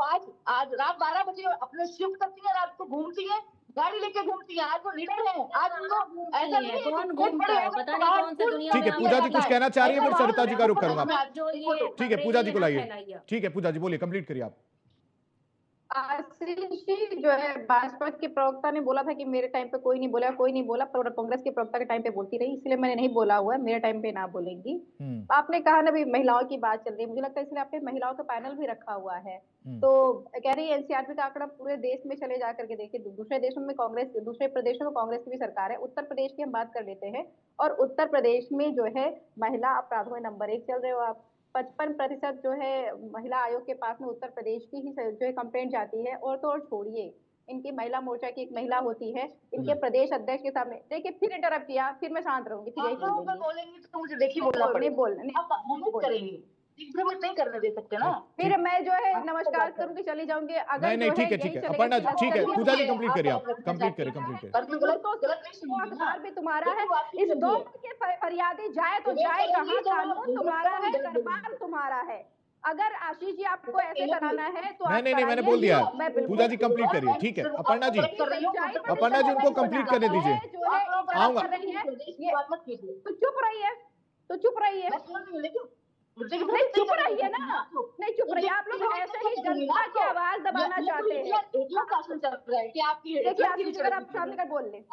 आज रात 12 बजे अपने शिफ्ट करती है, रात को घूमती है, गाड़ी लेके घूमती है। आज वो लीडर है, आज उनको ऐसा नहीं है कि
कौन
पेट
घूमता
बड़े
है?
होगा
पता
तो
नहीं
बाहर
कौन से
खून
दुनिया
ठीक
में
है।
आप
पूजा जी
रहते
कुछ
हैं।
कहना चाह रही है,
ऐसा
फिर
माहौल
सरिता जी
है,
का रुख
आपको
करूंगा।
पता है।
आप जो ये
ठीक है, पूजा जी को
खबरें
लाइए।
यहाँ फैलाइए।
ठीक है पूजा जी, बोलिए, कंप्लीट करिए आप।
आशीष जी जो है भाजपा के प्रवक्ता ने बोला था कि मेरे टाइम पे कोई नहीं बोला, कोई नहीं बोला, पर कांग्रेस के प्रवक्ता के टाइम पे बोलती रही, इसलिए मैंने नहीं बोला हुआ है, मेरे टाइम पे ना बोलेंगी। आपने कहा ना भी महिलाओं की बात चल रही है, मुझे लगता है इसलिए आपने महिलाओं का पैनल भी रखा हुआ है। तो कह रही है एनसीआरबी का आंकड़ा पूरे देश में चले जा करके देखिए, दूसरे देशों में कांग्रेस, दूसरे प्रदेशों में कांग्रेस की भी सरकार है। उत्तर प्रदेश की हम बात कर लेते हैं, और उत्तर प्रदेश में जो है महिला अपराधों में नंबर 1 चल रहे हो आप। 55% जो है महिला आयोग के पास में उत्तर प्रदेश की ही जो है कंप्लेंट जाती है। और तो और छोड़िए, इनकी महिला मोर्चा की एक महिला होती है, इनके प्रदेश अध्यक्ष के सामने देखिए, फिर इंटरप्ट किया, फिर मैं शांत रहूंगी, फिर यही
आप लोग
बोलेंगी।
बोलेंगी तो मुझे देखिए बोलना
नहीं
पड़ेगा।
बोलने
आप मदद करेंगी, इंप्रूवमेंट नहीं करने दे सकते ना।
फिर मैं जो है नमस्कार करूंगी, चली जाऊंगी। अगर
नहीं नहीं,
जो
ठीक है,
यही
ठीक है
चलेगा
अपर्णा
कि
जी, ठीक है
लश्कर
पूजा जी,
ये
कंप्लीट करिए, आप
आप
कंप्लीट करिए, कंप्लीट करिए।
पर मैं गलत
तो
गलत नहीं सुनूंगी ना।
अखबार भी तुम्हारा है,
देखो आपकी
इस
सुनिए।
दौर के फरियादी जाए तो
विवेक
जाए
चौधरी
कहाँ,
तो
कानून
विवेक
तुम्हारा
चौधरी
है,
गलत
दरबार
बोलेंगे।
तुम्हारा है। अगर आशीष जी आपको ऐसे कराना है तो
नहीं
आप
नहीं नहीं, मैंने
कराइए,
बोल दिया
मैं
है।
बिल्कुल
पूजा जी कंप्लीट करिए, ठीक है। अपर्णा जी,
कर रही हूँ
अपर्णा जी उनको कंप्लीट करने दीजिए।
जो है
आऊंगा।
कर रही है,
ये बात मत कीजिए।
तो चुप रहिए, तो चुप रहिए,
मैं समझ रही हूँ, लेकिन मुझे भी
नहीं चुप
करने
रहिए
देती
ना,
हूँ।
नहीं चुप रहिए। आप लोग ऐसे ही जनता की आवाज दबाना चाहते हैं।
एक लोग शासन चल रहा है कि आपकी
देखिए आशीष जी, अगर आप शांति कर बोल ले।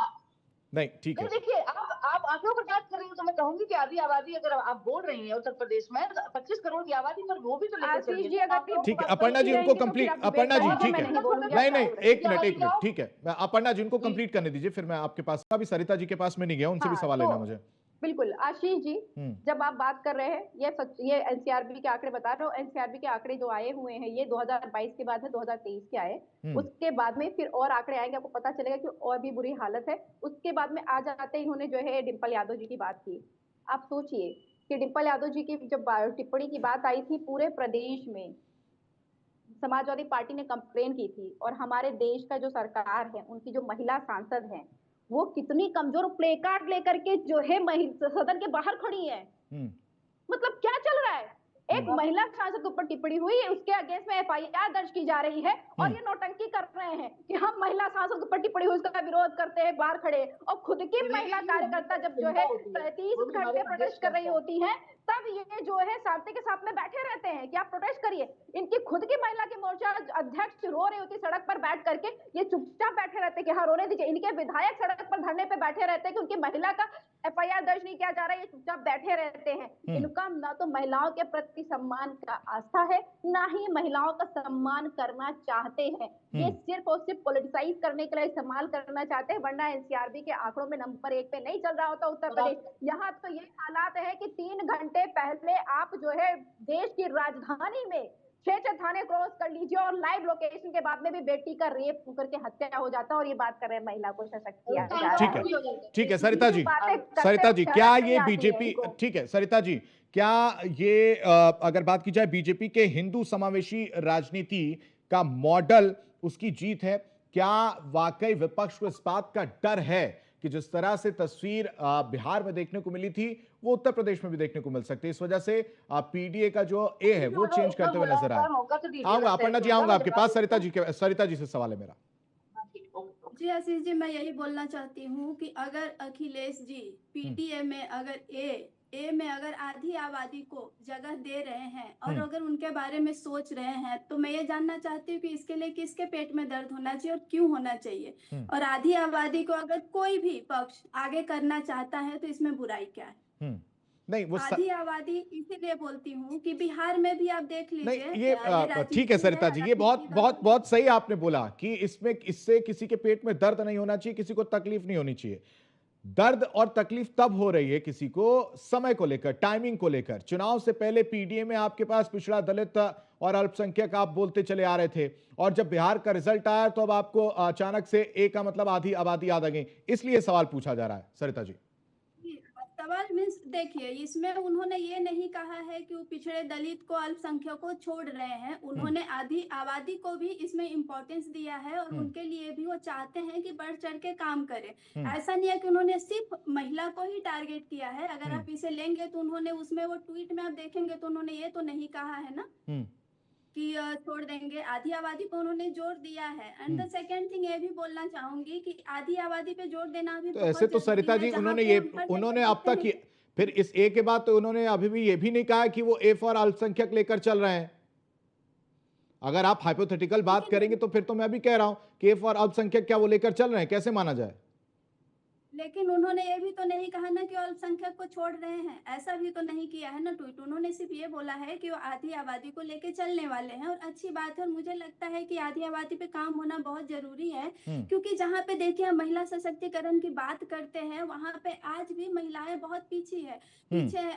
नहीं ठीक है,
देखिए आप आंकड़ों पर बात कर रही हो तो मैं कहूंगी कि आधी आबादी अगर आप बोल रही हैं उत्तर प्रदेश में 25 करोड़ की आबादी पर वो भी तो लेकर
आशीष
चलिए।
जी अगर
ठीक है अपर्णा जी, उनको कंप्लीट, अपर्णा जी ठीक है, नहीं नहीं, एक मिनट, ठीक है, मैं अपर्णा जी उनको कंप्लीट करने दीजिए, फिर मैं आपके पास, अभी सरिता जी के पास में नहीं गया, उनसे भी सवाल लेना मुझे।
बिल्कुल आशीष जी, जब आप बात कर रहे हैं, ये एनसीआरबी के आंकड़े बता रहे हो। एनसीआरबी के आंकड़े जो आए हुए हैं ये 2022 के बाद में 2023 के आए, उसके बाद में फिर और आंकड़े आएंगे, आपको पता चलेगा कि और भी बुरी हालत है। उसके बाद में आ जाते इन्होंने जो है डिंपल यादव जी की बात की। आप सोचिए कि डिंपल यादव जी की जब टिप्पणी की बात आई थी, पूरे प्रदेश में समाजवादी पार्टी ने कंप्लेन की थी, और हमारे देश का जो सरकार है, उनकी जो महिला सांसद हैं, वो कितनी कमजोर प्ले कार्ड लेकर के जो है सदन के बाहर खड़ी है। मतलब क्या चल रहा है? एक महिला सांसद के ऊपर टिप्पणी हुई है, उसके अगेंस्ट में एफआईआर दर्ज की जा रही है, और ये नौटंकी कर रहे हैं कि हम महिला सांसद के ऊपर टिप्पणी हुई उसका विरोध करते हैं, बाहर खड़े। और खुद की महिला कार्यकर्ता जब जो है 30 घंटे प्रोटेस्ट कर रही होती है, तब ये जो है शांति के साथ में बैठे रहते हैं कि आप प्रोटेस्ट करिए। इनकी खुद की महिला की मोर्चा अध्यक्ष रो रही होती सड़क पर बैठ करके, ये चुपचाप बैठे रहते कि हाँ रोने दीजिए। इनके विधायक सड़क पर धरने पे बैठे रहते हैं कि उनकी महिला का एफआईआर दर्ज नहीं किया जा रहा है, ये चुपचाप बैठे रहते हैं। इनका ना तो महिलाओं के प्रति सम्मान का आस्था है, ना ही महिलाओं का सम्मान करना चाहते हैं। ये सिर्फ और सिर्फ पॉलिटिसाइज करने के लिए इस्तेमाल करना चाहते हैं, वरना एनसीआरबी के आंकड़ों में नंबर 1 पे नहीं चल रहा होता उत्तर प्रदेश। यहाँ तो ये हालात है कि 3 घंटे पहले आप जो है देश की राजधानी में 6 थाने क्रॉस कर लीजिए, और लाइव लोकेशन के बाद में भी बेटी का रेप करके हत्या हो जाता है, और ये बात कर रहे हैं महिला को सशक्त किया जा रहा है।
ठीक है सरिता जी, सरिता जी क्या ये बीजेपी, ठीक है सरिता जी, क्या ये अगर बात की जाए बीजेपी के हिंदू समावेशी राजनीति का मॉडल उसकी जीत है? क्या वाकई विपक्ष को इस बात का डर है कि जिस तरह से तस्वीर बिहार में देखने को मिली थी वो उत्तर प्रदेश में भी देखने को मिल सकती है। इस वजह से पीडीए का जो ए है वो चेंज करते हुए नजर आए। आऊंगा अपर्णा जी, आऊंगा आपके पास। सरिता जी से सवाल है मेरा।
जी आशीष जी, मैं यही बोलना चाहती हूँ कि अगर अखिलेश जी पीडीए में अगर ए में अगर आधी आबादी को जगह दे रहे हैं और अगर उनके बारे में सोच रहे हैं, तो मैं ये जानना चाहती हूँ कि इसके लिए किसके पेट में दर्द होना चाहिए और क्यों होना चाहिए। और आधी आबादी को अगर कोई भी पक्ष आगे करना चाहता है तो इसमें बुराई क्या है?
नहीं, वो
आधी आबादी इसीलिए बोलती हूँ कि बिहार में भी आप देख लीजिए।
नहीं, ये ठीक है सरिता जी, ये बहुत सही आपने बोला कि इससे किसी के पेट में दर्द नहीं होना चाहिए, किसी को तकलीफ नहीं होनी चाहिए। दर्द और तकलीफ तब हो रही है किसी को समय को लेकर, टाइमिंग को लेकर। चुनाव से पहले पीडीए में आपके पास पिछड़ा, दलित और अल्पसंख्यक आप बोलते चले आ रहे थे, और जब बिहार का रिजल्ट आया तो अब आपको अचानक से ए का मतलब आधी आबादी याद आ गई। इसलिए सवाल पूछा जा रहा है सरिता जी।
सवाल मीन्स देखिए, इसमें उन्होंने ये नहीं कहा है कि वो पिछड़े दलित को, अल्पसंख्यक को छोड़ रहे हैं। उन्होंने आधी आबादी को भी इसमें इम्पोर्टेंस दिया है और उनके लिए भी वो चाहते हैं कि बढ़ चढ़ के काम करें। ऐसा नहीं है कि उन्होंने सिर्फ महिला को ही टारगेट किया है। अगर आप इसे लेंगे तो उन्होंने उसमें वो ट्वीट में आप देखेंगे तो उन्होंने ये तो नहीं कहा है ना कि छोड़ देंगे। आधी आबादी पे उन्होंने जोर दिया है। एंड द सेकंड थिंग ये भी बोलना चाहूंगी कि आधी आबादी पे जोर देना भी
तो ऐसे तो सरिता जी उन्होंने अब तक फिर इस ए के बाद तो उन्होंने अभी भी ये भी नहीं कहा कि वो ए फॉर अल्पसंख्यक लेकर चल रहे हैं। अगर आप हाइपोथेटिकल बात करेंगे तो फिर तो मैं भी कह रहा हूं कि ए फॉर अल्पसंख्यक क्या वो लेकर चल रहे हैं, कैसे माना जाए?
लेकिन उन्होंने ये भी तो नहीं कहा ना कि अल्पसंख्यक को छोड़ रहे हैं, ऐसा भी तो नहीं किया है ना ट्वीट। उन्होंने सिर्फ ये बोला है कि वो आधी आबादी को लेके चलने वाले हैं और अच्छी बात है। और मुझे लगता है कि आधी आबादी पे काम होना बहुत जरूरी है, क्योंकि जहाँ पे देखिए हम महिला सशक्तिकरण की बात करते हैं वहाँ पे आज भी महिलाएं बहुत पीछे है।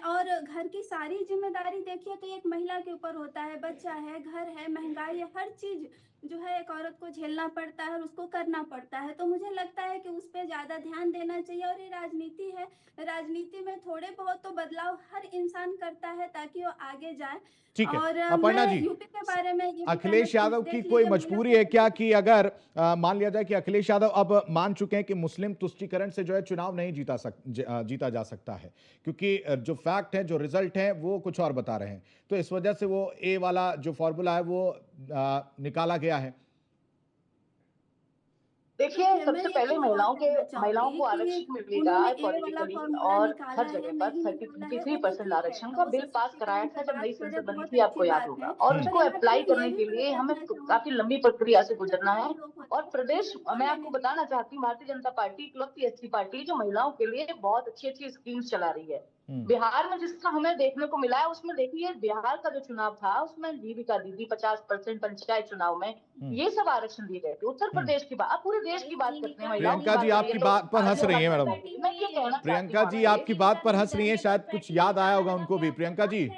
और घर की सारी जिम्मेदारी देखिए तो एक महिला के ऊपर होता है। बच्चा है, घर है, महंगाई है, हर चीज जो है एक औरत को झेलना पड़ता है और उसको करना पड़ता है। तो मुझे लगता है कि उस पर ज्यादा ध्यान देना चाहिए। और ये राजनीति है, राजनीति में थोड़े बहुत तो बदलाव हर इंसान करता है ताकि वो आगे जाए।
ठीक है
और
अपर्णा जी,
यूपी के बारे में
अखिलेश यादव की कोई मजबूरी है क्या कि अगर मान लिया जाए कि अखिलेश यादव अब मान चुके हैं कि मुस्लिम तुष्टीकरण से जो है चुनाव नहीं जीता जा सकता है, क्योंकि जो फैक्ट है, जो रिजल्ट है वो कुछ और बता रहे हैं, तो इस वजह से वो ए वाला जो फॉर्मूला है वो निकाला गया है।
देखिए, सबसे पहले महिलाओं को आरक्षण मिलेगा पॉलिटिकली, और हर जगह पर 33% आरक्षण का बिल पास कराया था जब नई संसद बनी थी, आपको याद होगा। और उसको अप्लाई करने के लिए हमें काफी लंबी प्रक्रिया से गुजरना है। और प्रदेश, मैं आपको बताना चाहती हूँ, भारतीय जनता पार्टी इकलौती ऐसी पार्टी जो महिलाओं के लिए बहुत अच्छी स्कीम्स चला रही है। बिहार में जिसका हमें देखने को मिला है, उसमें देखिए बिहार का जो चुनाव था उसमें जीविका दीदी 50% पंचायत चुनाव में ये सब आरक्षण दिए गए थे। उत्तर प्रदेश की बात, पूरे देश की बात करते हैं।
प्रियंका जी आपकी बात पर हंस रही है मैडम, प्रियंका जी आपकी बात पर हंस रही है, शायद कुछ याद आया होगा उनको भी। प्रियंका जी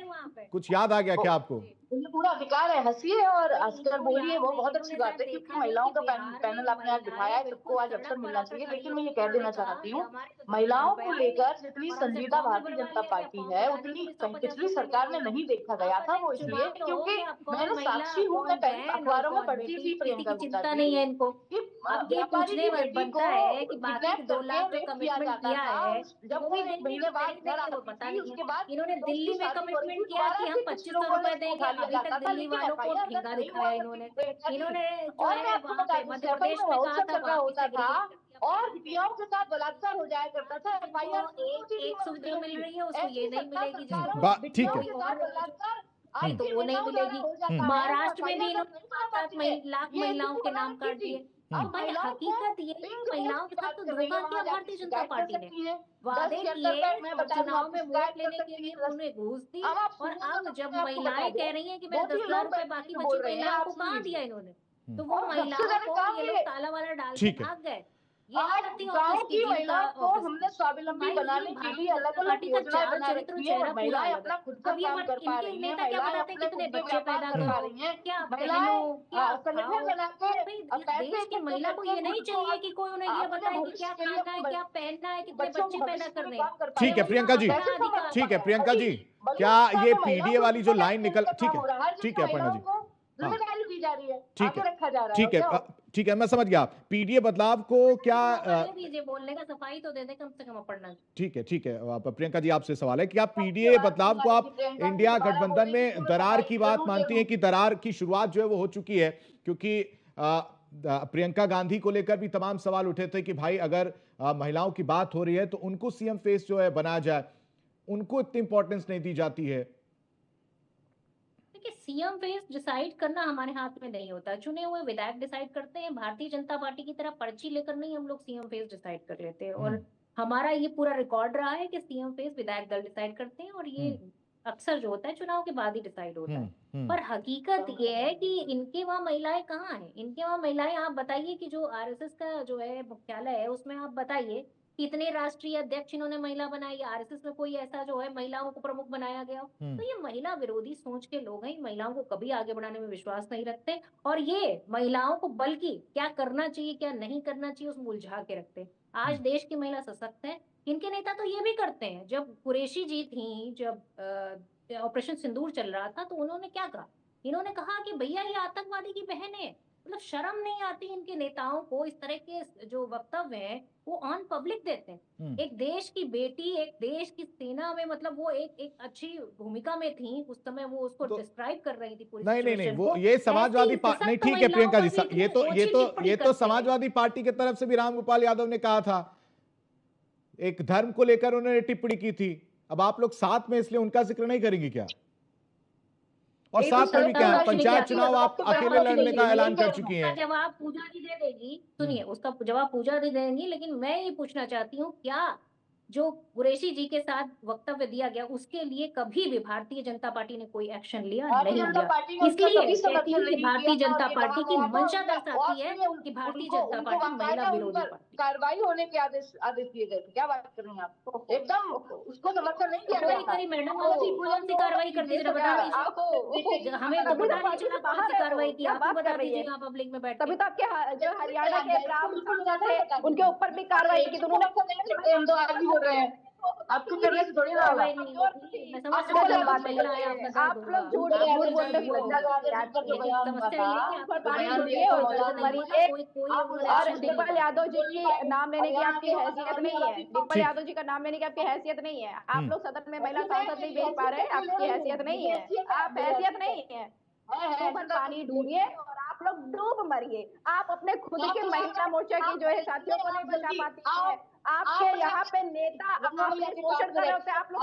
कुछ याद आ गया क्या आपको?
उन्हें पूरा अधिकार है, हंसिए और हंसकर बोलिए, वो बहुत अच्छी बात है, क्योंकि महिलाओं का पैनल आपने आज दिखाया है, सबको आज अवसर मिलना चाहिए। लेकिन मैं ये कह देना चाहती हूँ, महिलाओं को लेकर जितनी संजीदा भारतीय जनता पार्टी है उतनी पिछली सरकार में नहीं देखा गया था। वो इसलिए क्योंकि मैंने साक्षी हूँ, मैं अखबारों में पढ़ती थी प्रियंका
चिंता नहीं है इनको। अब ये पूछने बनता है कि बाकी 2 लाख जो कमिटमेंट किया है,
जब वो एक महीने बाद घर
पता
आती थी, उसके बाद
इन्होंने दिल्ली में कमिटमेंट किया कि हम 2500 रुपए देंगे। अभी तक दिल्ली वालों को ठेका दिखाया इन्होंने जो है वहाँ पे मध्य प्रदेश में कहा
होता था और पियाओं के साथ बलात्कार हो जाया करता था।
एक सुविधा मिल रही है, उसको ये नहीं मिलेगी।
ठीक है,
तो वो नहीं मिलेगी। महाराष्ट्र में भी इन्होंने 7 लाख महिलाओं के नाम काट दिए। भाई हकीकत ये महिलाओं के साथ तो धोखा किया भारतीय जनता पार्टी ने। वादे किए, चुनाव में वोट लेने के लिए उन्हें घूस दी, और अब जब महिलाएं कह रही हैं कि मेरे 10 लाख रुपए बाकी बची, महिलाओं को कहाँ दिया इन्होंने? तो वो महिलाओं को ये लोग ताला वाला डाल के भाग गए।
आज गाँव की महिलाओं को हमने स्वावलंबी बनाने के लिए अलग-अलग योजनाएं बना रखी है और महिलाएं अपना खुद का काम कर पा रही हैं। महिलाएं अपने
कितने बच्चे पैदा कर पा रही हैं, क्या
महिलाएं संगठन बनाकर
देश की महिला को ये नहीं चाहिए कि कोई उन्हें ये बताए कि क्या खाना है, क्या पहनना है, कितने बच्चे पैदा करने हैं।
ठीक है प्रियंका जी, ठीक है प्रियंका जी, क्या ये पीडीए वाली जो लाइन निकल, ठीक है अपर्णा जी,
जिम्मेदारी दी जा रही है,
ठीक है,
रखा जा रहा है।
ठीक है ठीक है, मैं समझ गया। पीडीए बदलाव को क्या
पहले दीजिए बोलने का, सफाई तो दे दे कम से कम पढ़ना।
ठीक है, ठीक है। प्रियंका जी, आपसे सवाल है कि आप पीडीए बदलाव को आप इंडिया गठबंधन में दरार की बात मानती हैं कि दरार की शुरुआत जो है वो हो चुकी है? क्योंकि प्रियंका गांधी को लेकर भी तमाम सवाल उठे थे कि भाई अगर महिलाओं की बात हो रही है तो उनको सीएम फेस जो है बनाया जाए, उनको इतनी इंपॉर्टेंस नहीं दी जाती है।
देखिए, सीएम फेस डिसाइड करना हमारे हाथ में नहीं होता, चुने हुए विधायक डिसाइड करते हैं। भारतीय जनता पार्टी की तरह पर्ची लेकर नहीं हम लोग सीएम फेस डिसाइड कर लेते हैं, और हमारा ये पूरा रिकॉर्ड रहा है कि सीएम फेस विधायक दल डिसाइड करते हैं, और ये अक्सर जो होता है चुनाव के बाद ही डिसाइड होता है। पर हकीकत ये है कि इनके वहाँ महिलाएं कहाँ हैं? इनके वहाँ महिलाएं, आप बताइए कि जो आरएसएस का जो है मुख्यालय है उसमें आप बताइए कितने राष्ट्रीय अध्यक्ष इन्होंने महिला बनाई? आरएसएस में कोई ऐसा जो है महिलाओं को प्रमुख बनाया गया हो? तो ये महिला विरोधी सोच के लोग हैं, महिलाओं को कभी आगे बढ़ाने में विश्वास नहीं रखते, और ये महिलाओं को बल्कि क्या करना चाहिए क्या नहीं करना चाहिए उसमें उलझा के रखते हैं। आज देश की महिला सशक्त है, इनके नेता तो ये भी करते हैं। जब कुरैशी जी थी, जब ऑपरेशन सिंदूर चल रहा था, तो उन्होंने क्या कहा? इन्होंने कहा कि भैया ये आतंकवादी की बहन है। मतलब शर्म नहीं आती इनके नेताओं को? इस तरह के जो वक्तव्य हैं वो ऑन पब्लिक देते हैं। एक देश की बेटी, एक देश की सेना में, मतलब वो एक अच्छी भूमिका में थी उस समय, वो उसको डिस्क्राइब कर रही थी पूरी
नहीं नहीं नहीं,
सिचुएशन
वो
को।
ये समाजवादी
ऐसी
नहीं,
सशक्त
ठीक है प्रियंका जी,
महिलाओं पर भी
ये तो
इतनी ऊंची टिप्पणी करते हैं।
समाजवादी पार्टी की तरफ से भी रामगोपाल यादव ने कहा था, एक धर्म को लेकर उन्होंने टिप्पणी की थी। अब आप लोग साथ में, इसलिए उनका जिक्र नहीं करेंगे क्या? और साथ में भी क्या है, पंचायत चुनाव आप अकेले लड़ने का ऐलान कर चुकी हैं।
जवाब पूजा जी दे देगी, सुनिए, उसका जवाब पूजा दे देंगी, लेकिन मैं ये पूछना चाहती हूँ, क्या जो कुरैशी जी के साथ वक्तव्य दिया गया उसके लिए कभी भी भारतीय जनता पार्टी ने कोई एक्शन लिया? नहीं लिया। इसलिए कहती हूँ कि भारतीय जनता पार्टी की मंशा दर्शाती है कि भारतीय जनता पार्टी महिला विरोधी पार्टी।
कार्रवाई होने के आदेश दिए गए थे। क्या बात कर रही हैं आप? एकदम उसको समर्थन नहीं किया गया था।
मैडम, कौन सी कार्रवाई कर दीजिए, बता दीजिए हमें, तो पता नहीं चला कौन सी कार्रवाई की। आप ही बता दीजिएगा पब्लिक में बैठ।
तभी तो आपके जो हरियाणा के थे उनके ऊपर भी कार्रवाई की, तो उन्होंने
रहे हैं आपको करने से थोड़ी ना होगा।
मैं समझ सकती हूँ आप महिला है, आपका
आप लोग झूठ बोल रहे हो। और डिम्पल यादव जी की नाम लेने की आपकी हैसियत नहीं है। डिम्पल यादव जी का नाम लेने की आपकी हैसियत नहीं है। आप लोग सदन में महिला सांसद नहीं भेज पा रहे, आपकी हैसियत नहीं है। आप हैसियत नहीं है। पानी डूबिए और आप लोग डूब मरिए। आप अपने खुद के महिला मोर्चा की जो है साथियों को नहीं बचा पाती है। आपके यहाँ पे नेता आपने शोषण करे होते, आप लोग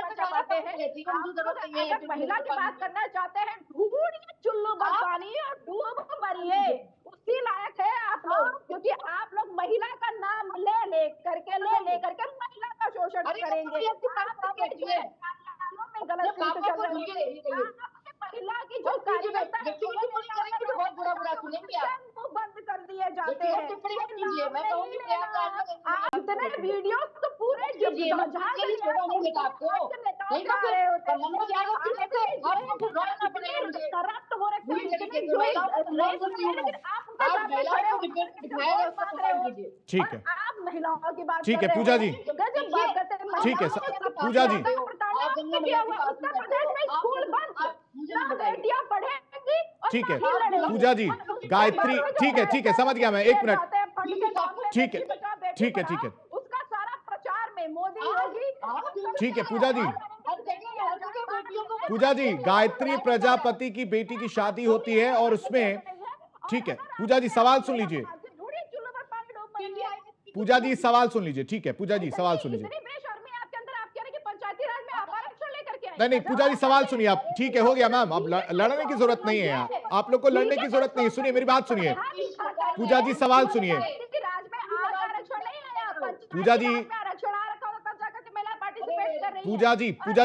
बचा पाते हैं। अगर महिला की बात करना चाहते हैं, ढूंढिए चुल्लू भर पानी और डूब मरिए, उसी लायक है आप लोग। क्योंकि आप लोग महिला का नाम ले करके महिला का शोषण करेंगे। महिला की जो कार्यकर्ता है
बहुत बुरा सुनेंगे आप।
वो बंद कर दिए जाते हैं। इतने वीडियो तो पूरे
ठीक है,
आप महिलाओं की बात,
ठीक है पूजा जी,
गजब बात करते हैं।
ठीक है पूजा जी,
उत्तर प्रदेश में स्कूल बंद, बेटियां पढ़ेंगी।
ठीक है पूजा जी, गायत्री, ठीक है समझ गया मैं, 1 मिनट, ठीक है ठीक है ठीक है,
उसका सारा प्रचार में मोदी योगी।
ठीक है पूजा जी, गायत्री प्रजापति की बेटी की शादी होती है और उसमें, ठीक है पूजा जी सवाल सुन लीजिए, पूजा जी सवाल सुन लीजिए, ठीक है पूजा जी सवाल सुन लीजिए, नहीं पूजा जी सवाल सुनिए आप, ठीक है हो गया मैम, अब लड़ने की जरूरत नहीं है यहाँ, आप लोग को लड़ने की जरूरत नहीं है। सुनिए मेरी बात सुनिए, पूजा जी सवाल सुनिए, पूजा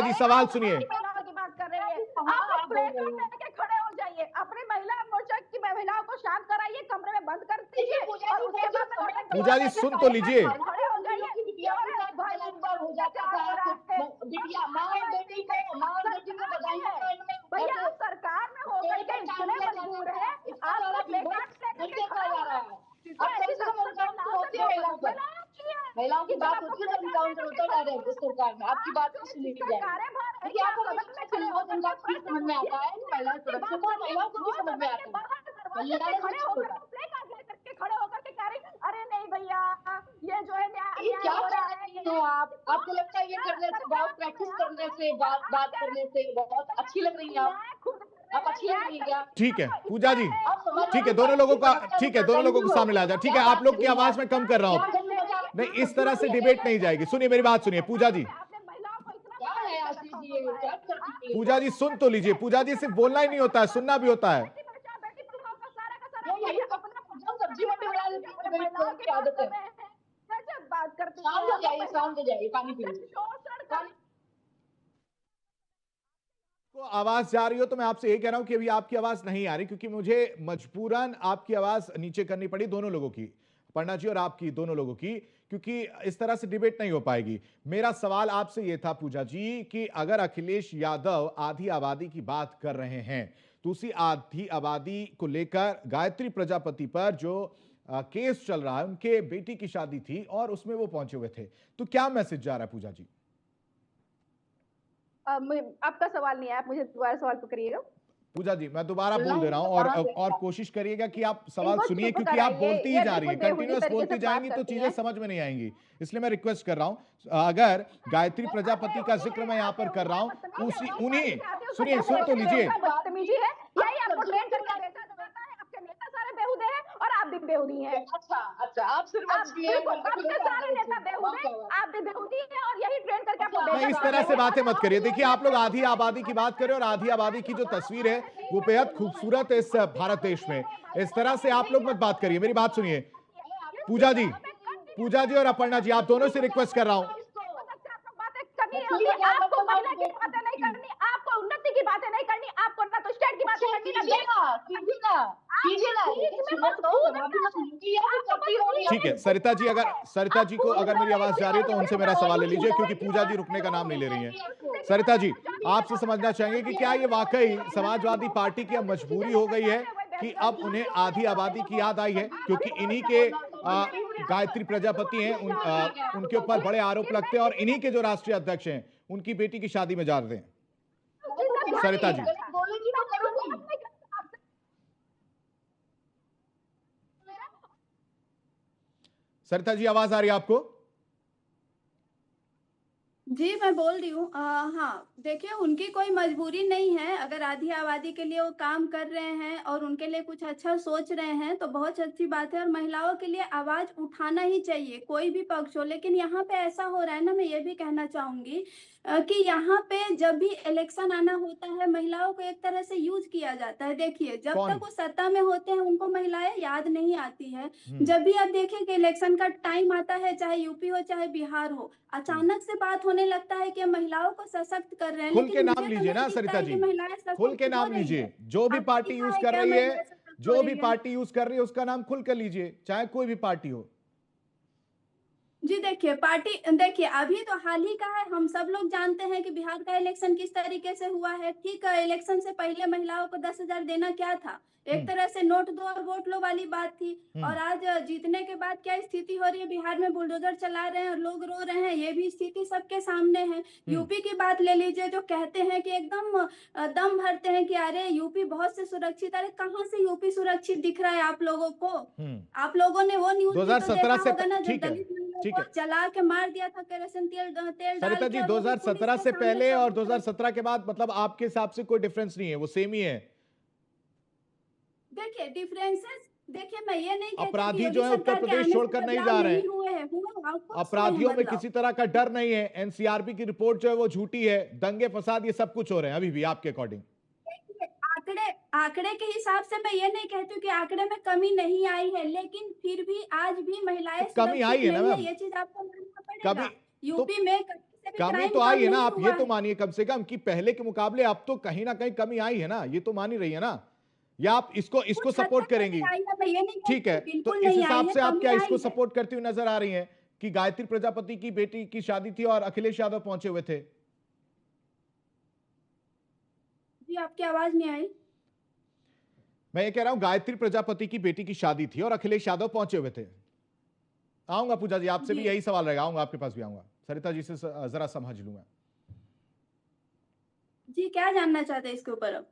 जी सवाल सुनिए,
खड़े हो जाइए, अपनी महिला मोर्चा की महिलाओं को शांत कराइए, कमरे में बंद कर दीजिए और उसके बाद
पूजा जी सुन तो लीजिए,
भैया आप सरकार में होकर के इतने मजबूर है, आप लोग
महिलाओं की बात होती है तो उनका उत्तर आ रहे हैं सरकार में, आपकी बात को सुनी जाए। देखिए आपको समझ में आता है कि महिला सुरक्षा, महिलाओं को भी समझ में आता है। लड़ाने से
खड़े
कुछ
होकर
होगा।
प्ले कार्ड लेकर के खड़े होकर के कह रही, अरे नहीं भैया ये जो है
ये
अन्याय
क्या
हो रहा
कर
है।
रही हो आप? आपको लगता है ये करने से, बहुत प्रैक्टिस करने से, बात करने से बहुत अच्छी लग रही हैं आप अच्छी लग रही हैं क्या?
ठीक है पूजा जी,
आप समझ
ठीक है, दोनों लोगों का, ठीक है, दोनों लोगों को सामने ला जाए। ठीक है, आप लोग की आवाज में कम कर रहा हूं। नहीं, इस तरह से डिबेट नहीं जाएगी। सुनिए मेरी बात, सुनिए पूजा जी,
क्या है आशीष जी, ये क्या करती है?
पूजा जी सुन तो लीजिए। पूजा जी, सिर्फ बोलना ही नहीं होता है, सुनना भी होता है।
यही अपना सब्जी मंडी बना देती है, मेरी फोन की आदत है।
बात करती
शाम को जाइए पानी पी लीजिए।
को आवाज जा रही हो तो मैं आपसे ये कह रहा हूं कि अभी आपकी आवाज नहीं आ रही, क्योंकि मुझे मजबूरन आपकी आवाज नीचे करनी पड़ी, दोनों लोगों की, पन्ना जी और आपकी, दोनों लोगों की, क्योंकि इस तरह से डिबेट नहीं हो पाएगी। मेरा सवाल आपसे यह था पूजा जी कि अगर अखिलेश यादव आधी आबादी की बात कर रहे हैं तो उसी आधी आबादी को लेकर गायत्री प्रजापति पर जो केस चल रहा है, उनके बेटी की शादी थी और उसमें वो पहुंचे हुए थे, तो क्या मैसेज जा रहा है पूजा जी?
आपका सवाल नहीं आया, आप मुझे दोबारा सवाल तो करिएगा।
पूजा जी मैं दोबारा बोल दे रहा हूं, और कोशिश करिएगा कि आप सवाल सुनिए, क्योंकि आप बोलती ही जा रही हैं, कंटिन्यूअस बोलती जाएंगी तो चीजें समझ में नहीं आएंगी। इसलिए मैं रिक्वेस्ट कर रहा हूं, अगर गायत्री प्रजापति का जिक्र मैं यहां पर कर रहा हूं, उन्हीं, सुनिए, सुन तो लीजिए।
बदतमीजी है, यही आपको ट्रेन करके भेजा जाता है। आपके नेता सारे बेहुदे हैं और आप भी बेहुदी हैं।
अच्छा, आप सिर्फ अच्छी हैं,
आपके सारे नेता बेहुदे, आप भी बेहुदी हैं और यही ट्रेन करके आपको भेजा
नहीं, इस
जाता
तरह
है।
से बातें मत करिए। देखिए, आप लोग आधी आबादी की बात करें और आधी आबादी की जो तस्वीर है वो बेहद खूबसूरत है इस भारत देश में। इस तरह से आप लोग मत बात करिए, मेरी बात सुनिए। पूजा जी और अपर्णा जी, आप दोनों से रिक्वेस्ट कर रहा हूं।
आपको महिला की बातें नहीं करनी, आपको उन्नति की बातें नहीं करनी, आपको ना तो स्टेट की बातें करनी,
ठीक है सरिता जी, अगर सरिता जी को अगर मेरी आवाज जा रही है तो उनसे मेरा सवाल ले लीजिए, क्योंकि पूजा जी रुकने का नाम नहीं ले रही हैं। सरिता जी, आपसे समझना चाहेंगे कि क्या ये वाकई समाजवादी पार्टी की अब मजबूरी हो गई है कि अब उन्हें आधी आबादी की याद आई है, क्योंकि इन्हीं के गायत्री प्रजापति हैं, उनके ऊपर बड़े आरोप लगते हैं और इन्हीं के जो राष्ट्रीय अध्यक्ष हैं उनकी बेटी की शादी में जा रहे हैं। सरिता जी, सरिता जी आवाज आ रही है आपको?
जी मैं बोल रही हूँ। हाँ देखिए, उनकी कोई मजबूरी नहीं है। अगर आधी आबादी के लिए वो काम कर रहे हैं और उनके लिए कुछ अच्छा सोच रहे हैं तो बहुत अच्छी बात है, और महिलाओं के लिए आवाज उठाना ही चाहिए, कोई भी पक्ष हो। लेकिन यहाँ पे ऐसा हो रहा है ना, मैं ये भी कहना चाहूंगी कि यहाँ पे जब भी इलेक्शन आना होता है महिलाओं को एक तरह से यूज किया जाता है। देखिए, जब तक वो सत्ता में होते हैं उनको महिलाएं याद नहीं आती है। जब भी आप देखिए कि इलेक्शन का टाइम आता है, चाहे यूपी हो चाहे बिहार हो, अचानक से बात होने लगता है कि महिलाओं को सशक्त कर रहे हैं।
खुल के नाम लीजिए ना सरिता जी, खुल के नाम लीजिए। जो भी पार्टी यूज कर रही है, जो भी पार्टी यूज कर रही है उसका नाम खुल कर लीजिए, चाहे कोई भी पार्टी हो।
जी देखिए, पार्टी देखिए अभी तो हाल ही का है, हम सब लोग जानते हैं कि बिहार का इलेक्शन किस तरीके से हुआ है। ठीक है, इलेक्शन से पहले महिलाओं को 10,000 देना क्या था, एक तरह से नोट दो और वोट लो वाली बात थी। और आज जीतने के बाद क्या स्थिति हो रही है, बिहार में बुलडोजर चला रहे हैं और लोग रो रहे हैं, ये भी स्थिति सबके सामने है। यूपी की बात ले लीजिए, जो कहते हैं कि एकदम दम भरते हैं कि अरे यूपी बहुत से सुरक्षित। अरे कहाँ से यूपी सुरक्षित दिख रहा है आप लोगों को? आप लोगों ने वो न्यूज
2017 से,
ठीक है, जला के मार दिया था केरोसिन तेल
सरिता जी, 2017 से पहले और 2017 के बाद मतलब आपके हिसाब से कोई डिफरेंस नहीं है, वो सेम ही है?
देखिए डिफरेंसेस, देखिए मैं ये नहीं कहती
अपराधी जो है उत्तर प्रदेश छोड़कर नहीं जा रहे हैं, अपराधियों में किसी तरह का डर नहीं है। एनसीआरबी की रिपोर्ट जो है वो झूठी है, दंगे फसाद ये सब कुछ हो रहे हैं अभी भी आपके अकॉर्डिंग।
आंकड़े के हिसाब से मैं ये नहीं कहती हूँ कि आंकड़े में कमी नहीं आई है, लेकिन फिर भी आज भी महिलाएं
कमी आई है ना मैम,
ये चीज आपको मानना पड़ेगा।
यूपी
में
कमी तो आई है ना, आप ये तो मानिए कम से कम कि पहले के मुकाबले अब तो कहीं ना कहीं कमी आई है ना, ये तो मान ही रही है ना, या आप इसको सपोर्ट करेंगी? ठीक है, तो इस हिसाब से आप क्या इसको सपोर्ट करती हुई नजर आ रही हैं कि गायत्री प्रजापति की बेटी की शादी थी और अखिलेश यादव पहुंचे हुए थे?
जी आपकी आवाज नहीं आई।
मैं ये कह रहा हूं गायत्री प्रजापति की बेटी की शादी थी और अखिलेश यादव पहुंचे हुए थे। आऊंगा पूजा जी, आपसे भी यही सवाल रहेगा, आऊंगा आपके पास भी आऊंगा। सरिता जी से जरा समझ लूंगा
जी, क्या जानना चाहते हैं इसके ऊपर? अब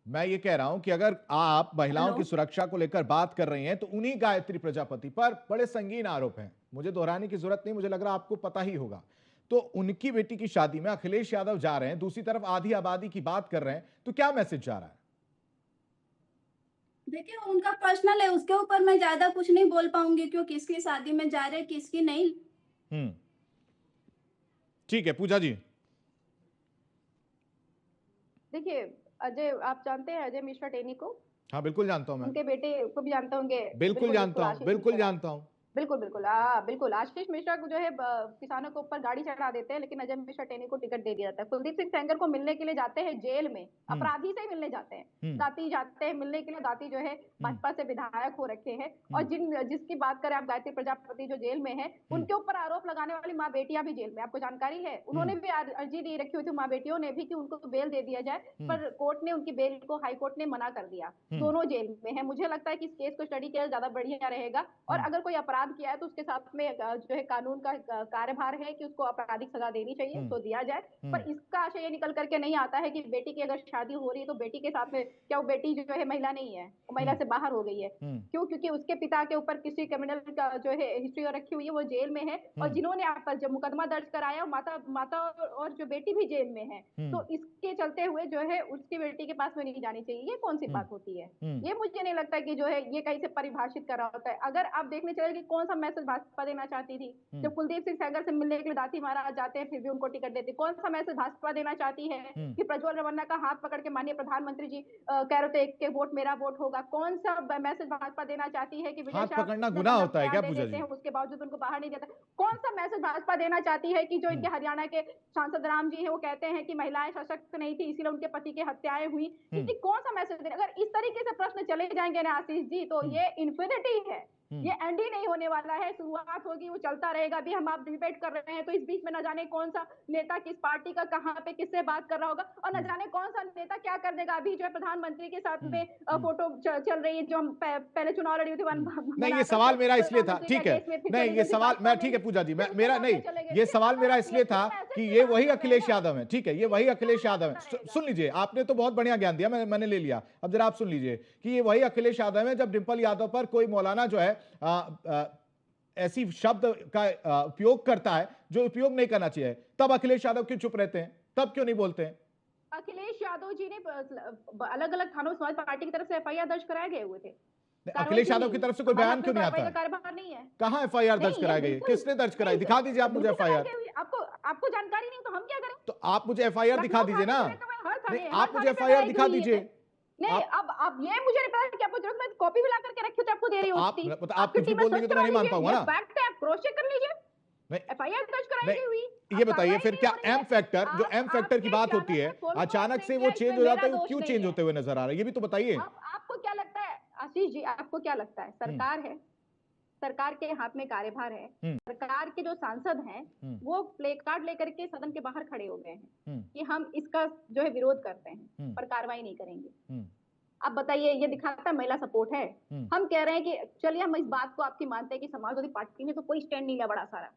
मैं ये कह रहा हूं कि अगर आप महिलाओं
हेलो।
की सुरक्षा को लेकर बात कर रही हैं तो उन्हीं गायत्री प्रजापति पर बड़े संगीन आरोप हैं। मुझे दोहराने की जरूरत नहीं, मुझे लग रहा है आपको पता ही होगा। तो उनकी बेटी की शादी में अखिलेश यादव जा रहे हैं, दूसरी तरफ आधी आबादी की बात कर रहे हैं, तो क्या मैसेज जा रहा है?
देखिए उनका पर्सनल है, उसके ऊपर मैं ज्यादा कुछ नहीं बोल पाऊंगी क्यों किसकी शादी में जा रहे हैं किसकी नहीं।
ठीक है पूजा जी।
देखिए अजय, आप जानते हैं अजय मिश्रा टेनी को?
हाँ बिल्कुल जानता हूं मैं,
उनके बेटे को भी जानते होंगे।
बिल्कुल जानता हूं,
आशीष
बिल्कुल
मिश्रा।
जानता हूं।
बिल्कुल बिल्कुल आशीष मिश्रा को जो है किसानों के ऊपर गाड़ी चढ़ा देते हैं, लेकिन अजय मिश्रा टेनी को टिकट दे दिया जाता है। कुलदीप सिंह सेंगर को मिलने के लिए जाते हैं जेल में, अपराधी से मिलने जाते हैं। दाती जाते हैं मिलने के लिए, दाती जो है भाजपा से विधायक हो रखे हैं। और जिसकी बात करें आप, गायत्री प्रजापति जो जेल में है, उनके ऊपर आरोप लगाने वाली माँ बेटियां भी जेल में, आपको जानकारी है। उन्होंने भी अर्जी दी रखी हुई थी माँ बेटियों ने भी कि उनको बेल दे दिया जाए, पर कोर्ट ने उनकी बेल को, हाई कोर्ट ने मना कर दिया। दोनों जेल में है। मुझे लगता है कि इस केस को स्टडी किया ज्यादा बढ़िया रहेगा, और अगर कोई अपराध किया है तो उसके साथ में जो है कानून का कार्यभार है कि उसको आपराधिक सजा देनी चाहिए, उसको दिया जाए। पर इसका आशय ये निकल करके नहीं आता है कि बेटी की अगर शादी हो रही है तो बेटी के साथ में, क्या वो बेटी जो है महिला नहीं है, वो महिला से बाहर हो गई है? क्यों? क्योंकि उसके पिता के ऊपर किसी क्रिमिनल का जो है हिस्ट्री रखी हुई है, वो जेल में है। और जिन्होंने आप पर जब मुकदमा दर्ज कराया, माता और जो बेटी भी जेल में है। तो इसके चलते हुए जो है उसकी बेटी के पास में नहीं जानी चाहिए, ये कौन सी बात होती है? ये मुझे नहीं लगता कि जो है ये कहीं से परिभाषित करा होता है। अगर आप देखने चले कि कौन सा मैसेज भाजपा देना चाहती थी, जब कुलदीप सिंह सेंगर से मिलने के लिए दाती महाराज जाते हैं फिर भी उनको टिकट देते, कौन सा मैसेज भाजपा देना चाहती है कि प्रज्वल रेवन्ना का हाथ पकड़ के माननीय प्रधानमंत्री जी कह रहे थे कि वोट मेरा वोट होगा? कौन सा मैसेज भाजपा देना चाहती है कि
हाथ पकड़ना गुनाह होता है क्या पूजा जी?
उसके बावजूद उनको बाहर नहीं देता? कौन सा मैसेज भाजपा देना चाहती है कि जो इनके हरियाणा के सांसद राम जी हैं, वो कहते हैं कि महिलाएं सशक्त नहीं थी इसीलिए उनके पति की हत्याएं हुई? कि कौन सा मैसेज? अगर इस तरीके से प्रश्न चले जाएंगे ना आशीष जी, तो ये इन्फिनिटी है, ये एंड ही नहीं होने वाला है। शुरुआत होगी, वो चलता रहेगा। अभी हम आप डिबेट कर रहे हैं तो इस बीच में न जाने कौन सा नेता किस पार्टी का कहां पे किससे बात कर रहा होगा, और न जाने कौन सा नेता क्या कर देगा। अभी जो है प्रधानमंत्री के साथ में फोटो चल रही है, जो हम पहले चुनाव लड़ी थी।
नहीं ये सवाल मेरा इसलिए था, ठीक है, नहीं ये सवाल मैं, ठीक है पूजा जी, मैं मेरा नहीं, ये सवाल मेरा इसलिए था कि ये वही अखिलेश यादव है, ठीक है, ये वही अखिलेश यादव है। सुन लीजिए, आपने तो बहुत बढ़िया ज्ञान दिया, मैंने ले लिया। अब जरा आप सुन लीजिए कि ये वही अखिलेश यादव है। जब डिंपल यादव पर कोई मौलाना जो है ऐसी शब्द का उपयोग करता है जो उपयोग नहीं करना चाहिए, तब अखिलेश यादव क्यों चुप रहते हैं? तब क्यों नहीं बोलते हैं?
अखिलेश यादव जी ने अलग अलग थानों समाज पार्टी की तरफ से एफआईआर दर्ज कराए गए हुए थे।
अखिलेश यादव की तरफ से कोई बयान क्यों नहीं आता है?
कार्यभार नहीं है।
कहां एफआईआर दर्ज कराई गई? किसने दर्ज कराई? दिखा दीजिए आप मुझे एफआईआर।
आपको जानकारी नहीं तो हम क्या करें?
तो आप मुझे एफआईआर दिखा दीजिए ना। नहीं, आप मुझे एफआईआर दिखा दीजिए।
नहीं, अब ये मुझे नहीं पता कि आपको जरूरत है, कॉपी भी ला करके रखी तो आपको दे रही होती।
आप कुछ भी बोल देंगे तो मैं नहीं मान पाऊंगा ना।
फैक्ट है, क्रॉस चेक कर लीजिए। एफआईआर दर्ज कराई गई हुई।
ये बताइए फिर क्या एम फैक्टर, जो एम फैक्टर की बात होती है, अचानक से वो चेंज हो जाता है, वो क्यों चेंज होते हुए नजर आ रहा है? ये भी तो बताइए।
आपको क्या लगता है आशीष जी, आपको क्या लगता है? सरकार है, सरकार के हाथ में कार्यभार है, सरकार के जो सांसद हैं वो प्ले कार्ड लेकर के सदन के बाहर खड़े हो गए हैं कि हम इसका जो है विरोध करते हैं पर कार्रवाई नहीं करेंगे। अब बताइए, ये दिखाता है महिला सपोर्ट है? हम कह रहे हैं कि चलिए हम इस बात को आपकी मानते हैं कि समाजवादी पार्टी ने तो कोई स्टैंड नहीं लिया बड़ा सारा,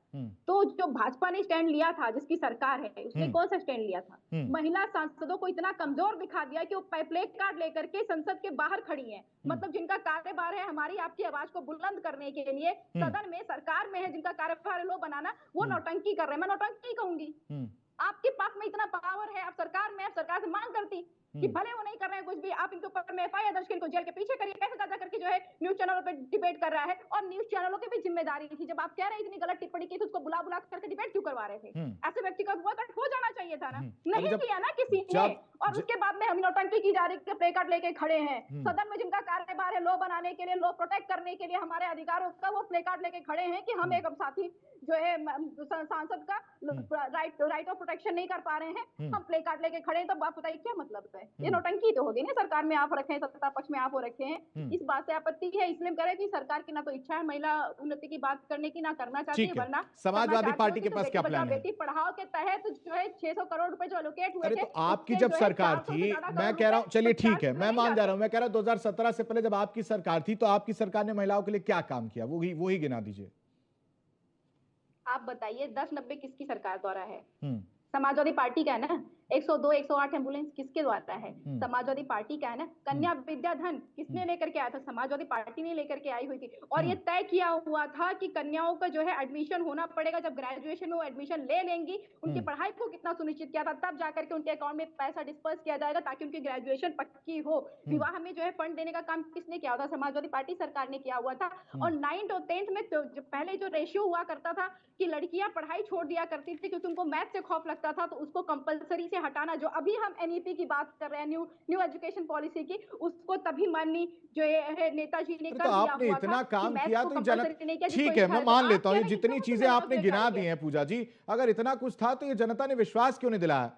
तो जो भाजपा ने स्टैंड लिया था, जिसकी सरकार है, उसने कौन सा स्टैंड लिया था? महिला सांसदों को इतना कमजोर दिखा दिया कि वो प्ले कार्ड लेकर के संसद के बाहर खड़ी है। मतलब जिनका कार्यभार है हमारी आपकी आवाज को बुलंद करने के लिए सदन में, सरकार में है, जिनका कार्यभार है लो बनाना, वो नौटंकी कर रहे हैं। मैं नौटंकी कहूंगी। आपके पास में इतना पावर है, आप सरकार में, आप सरकार से मांग करती कि भले वो नहीं कर रहे हैं कुछ भी, आप इनके ऊपर में एफआईआर दर्ज करके जेल के पीछे करिए। कैसे दादा करके जो है न्यूज चैनलों पे डिबेट कर रहा है, और न्यूज चैनलों की भी जिम्मेदारी थी। जब आप कह रहे हैं इतनी गलत टिप्पणी की तो उसको बुला करके डिबेट क्यों करवा रहे थे? ऐसे व्यक्ति का बॉयकॉट हो जाना चाहिए था ना, नहीं किया ना किसी ने। और उसके बाद में हम नौटंकी की जा रही है, प्ले कार्ड लेके खड़े हैं सदन में, जिनका कार्यभार है लॉ बनाने के लिए, लॉ प्रोटेक्ट करने के लिए हमारे अधिकारों का, वो प्ले कार्ड लेके खड़े हैं कि हम एक साथी जो है सांसद का राइट ऑफ प्रोटेक्शन नहीं कर पा रहे हैं, हम प्ले कार्ड लेके खड़े हैं। तो आप बताइए क्या मतलब है? ये नौटंकी तो होगी ना। सरकार में आप रखे हैं, सत्ता पक्ष में आप हो रखे हैं, इस बात से आपत्ति है। इसलिए कह रहे हैं कि सरकार की ना तो इच्छा है महिला उन्नति की बात करने की, ना करना चाहती है, वरना
समाजवादी पार्टी के पास क्या प्लान है?
बेटी पढ़ाओ के तहत जो है 600 करोड़ रुपए जो एलोकेट हुए थे,
तो आपकी जब सरकार थी, मैं कह रहा हूं, चलिए ठीक है, मैं मान जा रहा हूं, मैं कह रहा हूं 2017 से पहले जब आपकी सरकार थी तो आपकी सरकार ने महिलाओं के लिए क्या काम किया, वही गिना दीजिए। आप
बताइए 10-90 किसकी सरकार द्वारा है? समाजवादी पार्टी का है ना। 102 108 एम्बुलेंस किसके द्वारा है? समाजवादी पार्टी का है ना। कन्या विद्याधन किसने लेकर के आया था? समाजवादी पार्टी ने लेकर के आई हुई थी। और ये तय किया हुआ था कि कन्याओं का जो है एडमिशन होना पड़ेगा। जब ग्रेजुएशन में वो एडमिशन ले लेंगी, उनकी पढ़ाई को कितना सुनिश्चित किया था, तब जाकर के उनके अकाउंट में पैसा डिस्पर्स किया जाएगा ताकि उनकी ग्रेजुएशन पक्की हो। विवाह में जो है फंड देने का काम किसने किया हुआ था? समाजवादी पार्टी सरकार ने किया हुआ था। और 9th और 10th में तो जो पहले जो रेशियो हुआ करता था कि लड़कियां पढ़ाई छोड़ दिया करती थी क्योंकि उनको मैथ से खौफ लगता था, तो उसको कंपलसरी से हटाना, जो अभी हम एनईपी की बात कर रहे हैं, न्यू एजुकेशन पॉलिसी की, उसको तभी माननीय जो है नेताजी ने
तो
कर दिया
आपने
हुआ
इतना
था कि
काम
मैथ्स
किया
को
तो
कंपलसरी नहीं किया, जिसको
ठीक है, मैं
इच्छा
मान
तो
लेता हूँ
आप
ये
कह रहे हैं
जितनी
कि
चीजें
तो
आपने गिना
चाहिए।
दी हैं पूजा जी, अगर इतना कुछ था तो ये जनता ने विश्वास क्यों नहीं दिलाया?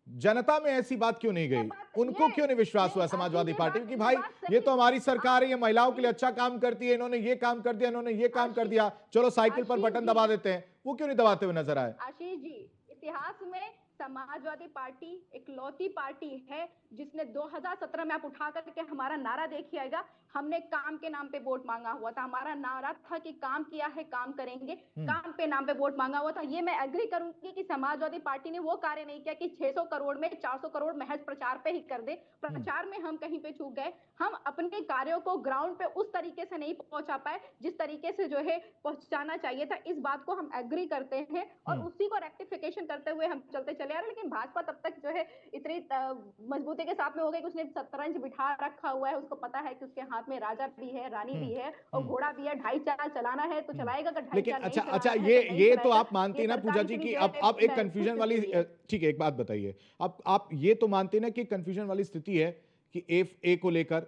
जनता में ऐसी बात क्यों नहीं गई? उनको क्यों नहीं विश्वास हुआ समाजवादी पार्टी कि भाई ये तो हमारी सरकार है, ये महिलाओं के लिए अच्छा काम करती है, इन्होंने ये काम कर दिया, इन्होंने ये काम कर दिया, चलो साइकिल पर बटन दबा देते हैं, वो क्यों नहीं दबाते हुए नजर आए?
आशीष जी, इतिहास में समाजवादी पार्टी इकलौती पार्टी है जिसने 2017 में, आप उठा करके हमारा नारा देखिएगा, हमने काम के नाम पे वोट मांगा हुआ था। हमारा नारा था कि काम किया है काम करेंगे, काम पे नाम पे वोट मांगा हुआ था। ये मैं एग्री करूंगी कि समाजवादी पार्टी ने वो कार्य नहीं किया कि 600 करोड़ में 400 करोड़ महज प्रचार पे ही कर दे। प्रचार में हम कहीं पे चूक गए। हम अपने कार्यों को ग्राउंड पे उस तरीके से नहीं पहुंचा पाए जिस तरीके से जो है पहुंचाना चाहिए था। इस बात को हम एग्री करते हैं और उसी को रेक्टिफिकेशन करते हुए हम चलते चले आ रहे हैं। लेकिन भाजपा तब तक जो है इतनी मजबूती के साथ में हो गई कि उसने शतरंज बिठा रखा हुआ है। उसको पता है कि उसके हाथ में राजा भी है, रानी भी है और घोड़ा भी है। 2.5 चाल चलाना है तो चलाएगा, अगर 2.5
लेकिन
चाल नहीं
अच्छा
चलाना
अच्छा,
है
ये
तो नहीं
ये तो
चलाएगा।
आप मानती
ये
है ना पूजा
सरकार
जी
की
कि
जो है
अब एक
महसूस
कंफ्यूजन वाली,
स्थिति है।
ठीक है एक बात बताइए, अब आप ये तो मानते हैं ना कि कंफ्यूजन वाली स्थिति है कि ए को लेकर,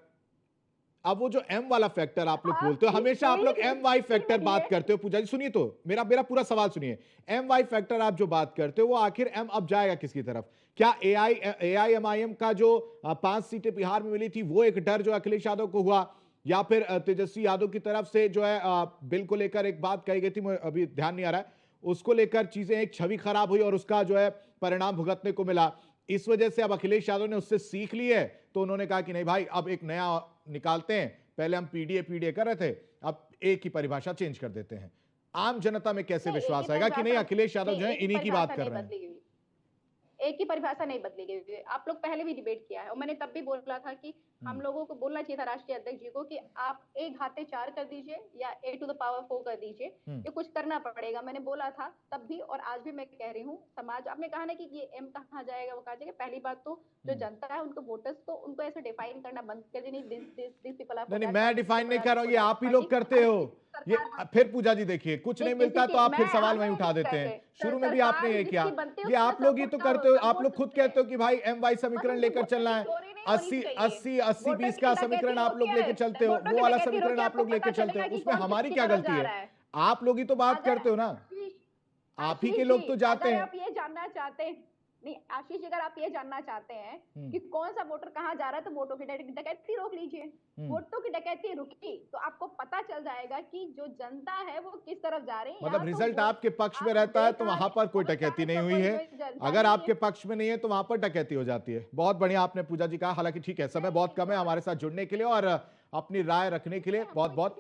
अब वो जो एम वाला फैक्टर आप लोग बोलते हो, हमेशा आप लोग एम वाई फैक्टर बात करते हो। पूजा जी सुनिए तो, मेरा मेरा पूरा सवाल सुनिए। एम वाई फैक्टर आप जो बात करते हो वो आखिर एम अब जाएगा किसकी तरफ? क्या एआईएमआईएम का जो 5 सीटें बिहार में मिली थी वो एक डर जो अखिलेश यादव को हुआ, या फिर तेजस्वी यादव की तरफ से जो है बिल को लेकर एक बात कही गई थी, मुझे अभी ध्यान नहीं आ रहा है, उसको लेकर चीजें, एक छवि खराब हुई और उसका जो है परिणाम भुगतने को मिला। इस वजह से अब अखिलेश यादव ने उससे सीख ली है, तो उन्होंने कहा कि नहीं भाई अब एक नया निकालते हैं, पहले हम पीडीए कर रहे थे, अब ए की परिभाषा चेंज कर देते हैं। आम जनता में कैसे विश्वास आएगा कि नहीं अखिलेश यादव जो है इन्हीं की बात कर रहे हैं?
एक ही परिभाषा नहीं बदली गई। आप लोग पहले भी डिबेट किया है और मैंने तब भी बोला था कि हम लोगों को बोलना चाहिए था राष्ट्रीय अध्यक्ष जी को कि आप ए घाते 4 कर दीजिए या ए टू द पावर 4 कर दीजिए, ये कुछ करना पड़ेगा। मैंने बोला था तब भी और आज भी मैं कह रही हूँ। समाज, आपने कहा ना कि ये एम कहाँ जाएगा, वो कहा जाएगा। पहली बात तो जो जनता है, उनको वोटर्स को, उनको ऐसे डिफाइन करना बंद कर देनी। दिस पीपल आर,
नहीं, मैं डिफाइन नहीं कर रहा हूँ, ये आप ही लोग करते हो। ये फिर पूजा जी देखिए, कुछ नहीं मिलता तो आप फिर सवाल वहीं उठा देते हैं। शुरू में भी आपने ये किया, ये आप लोग ही तो करते हो। आप लोग खुद कहते हो कि भाई एम वाई समीकरण लेकर चलना है, 80-20 का समीकरण आप लोग लेके चलते हो, वो वाला समीकरण आप लोग लेके चलते हो, उसमें हमारी क्या गलती है? आप लोग ही तो बात करते हो ना, आप ही के लोग तो जाते हैं।
आप ये जानना चाहते हैं, नहीं आशीष, अगर आप ये जानना चाहते हैं कि कौन सा वोटर कहाँ जा रहा है, तो वोटों की डकैती रोक लीजिए। वोटों की डकैती रुकी तो आपको पता चल जाएगा कि जो जनता है वो किस तरफ जा रही है।
मतलब रिजल्ट आपके पक्ष में रहता है तो वहां पर कोई डकैती नहीं हुई है, अगर आपके पक्ष में नहीं है तो वहां पर डकैती हो जाती है। बहुत बढ़िया आपने पूजा जी कहा। हालांकि ठीक है, समय बहुत कम है हमारे साथ जुड़ने के लिए और अपनी राय रखने के लिए बहुत बहुत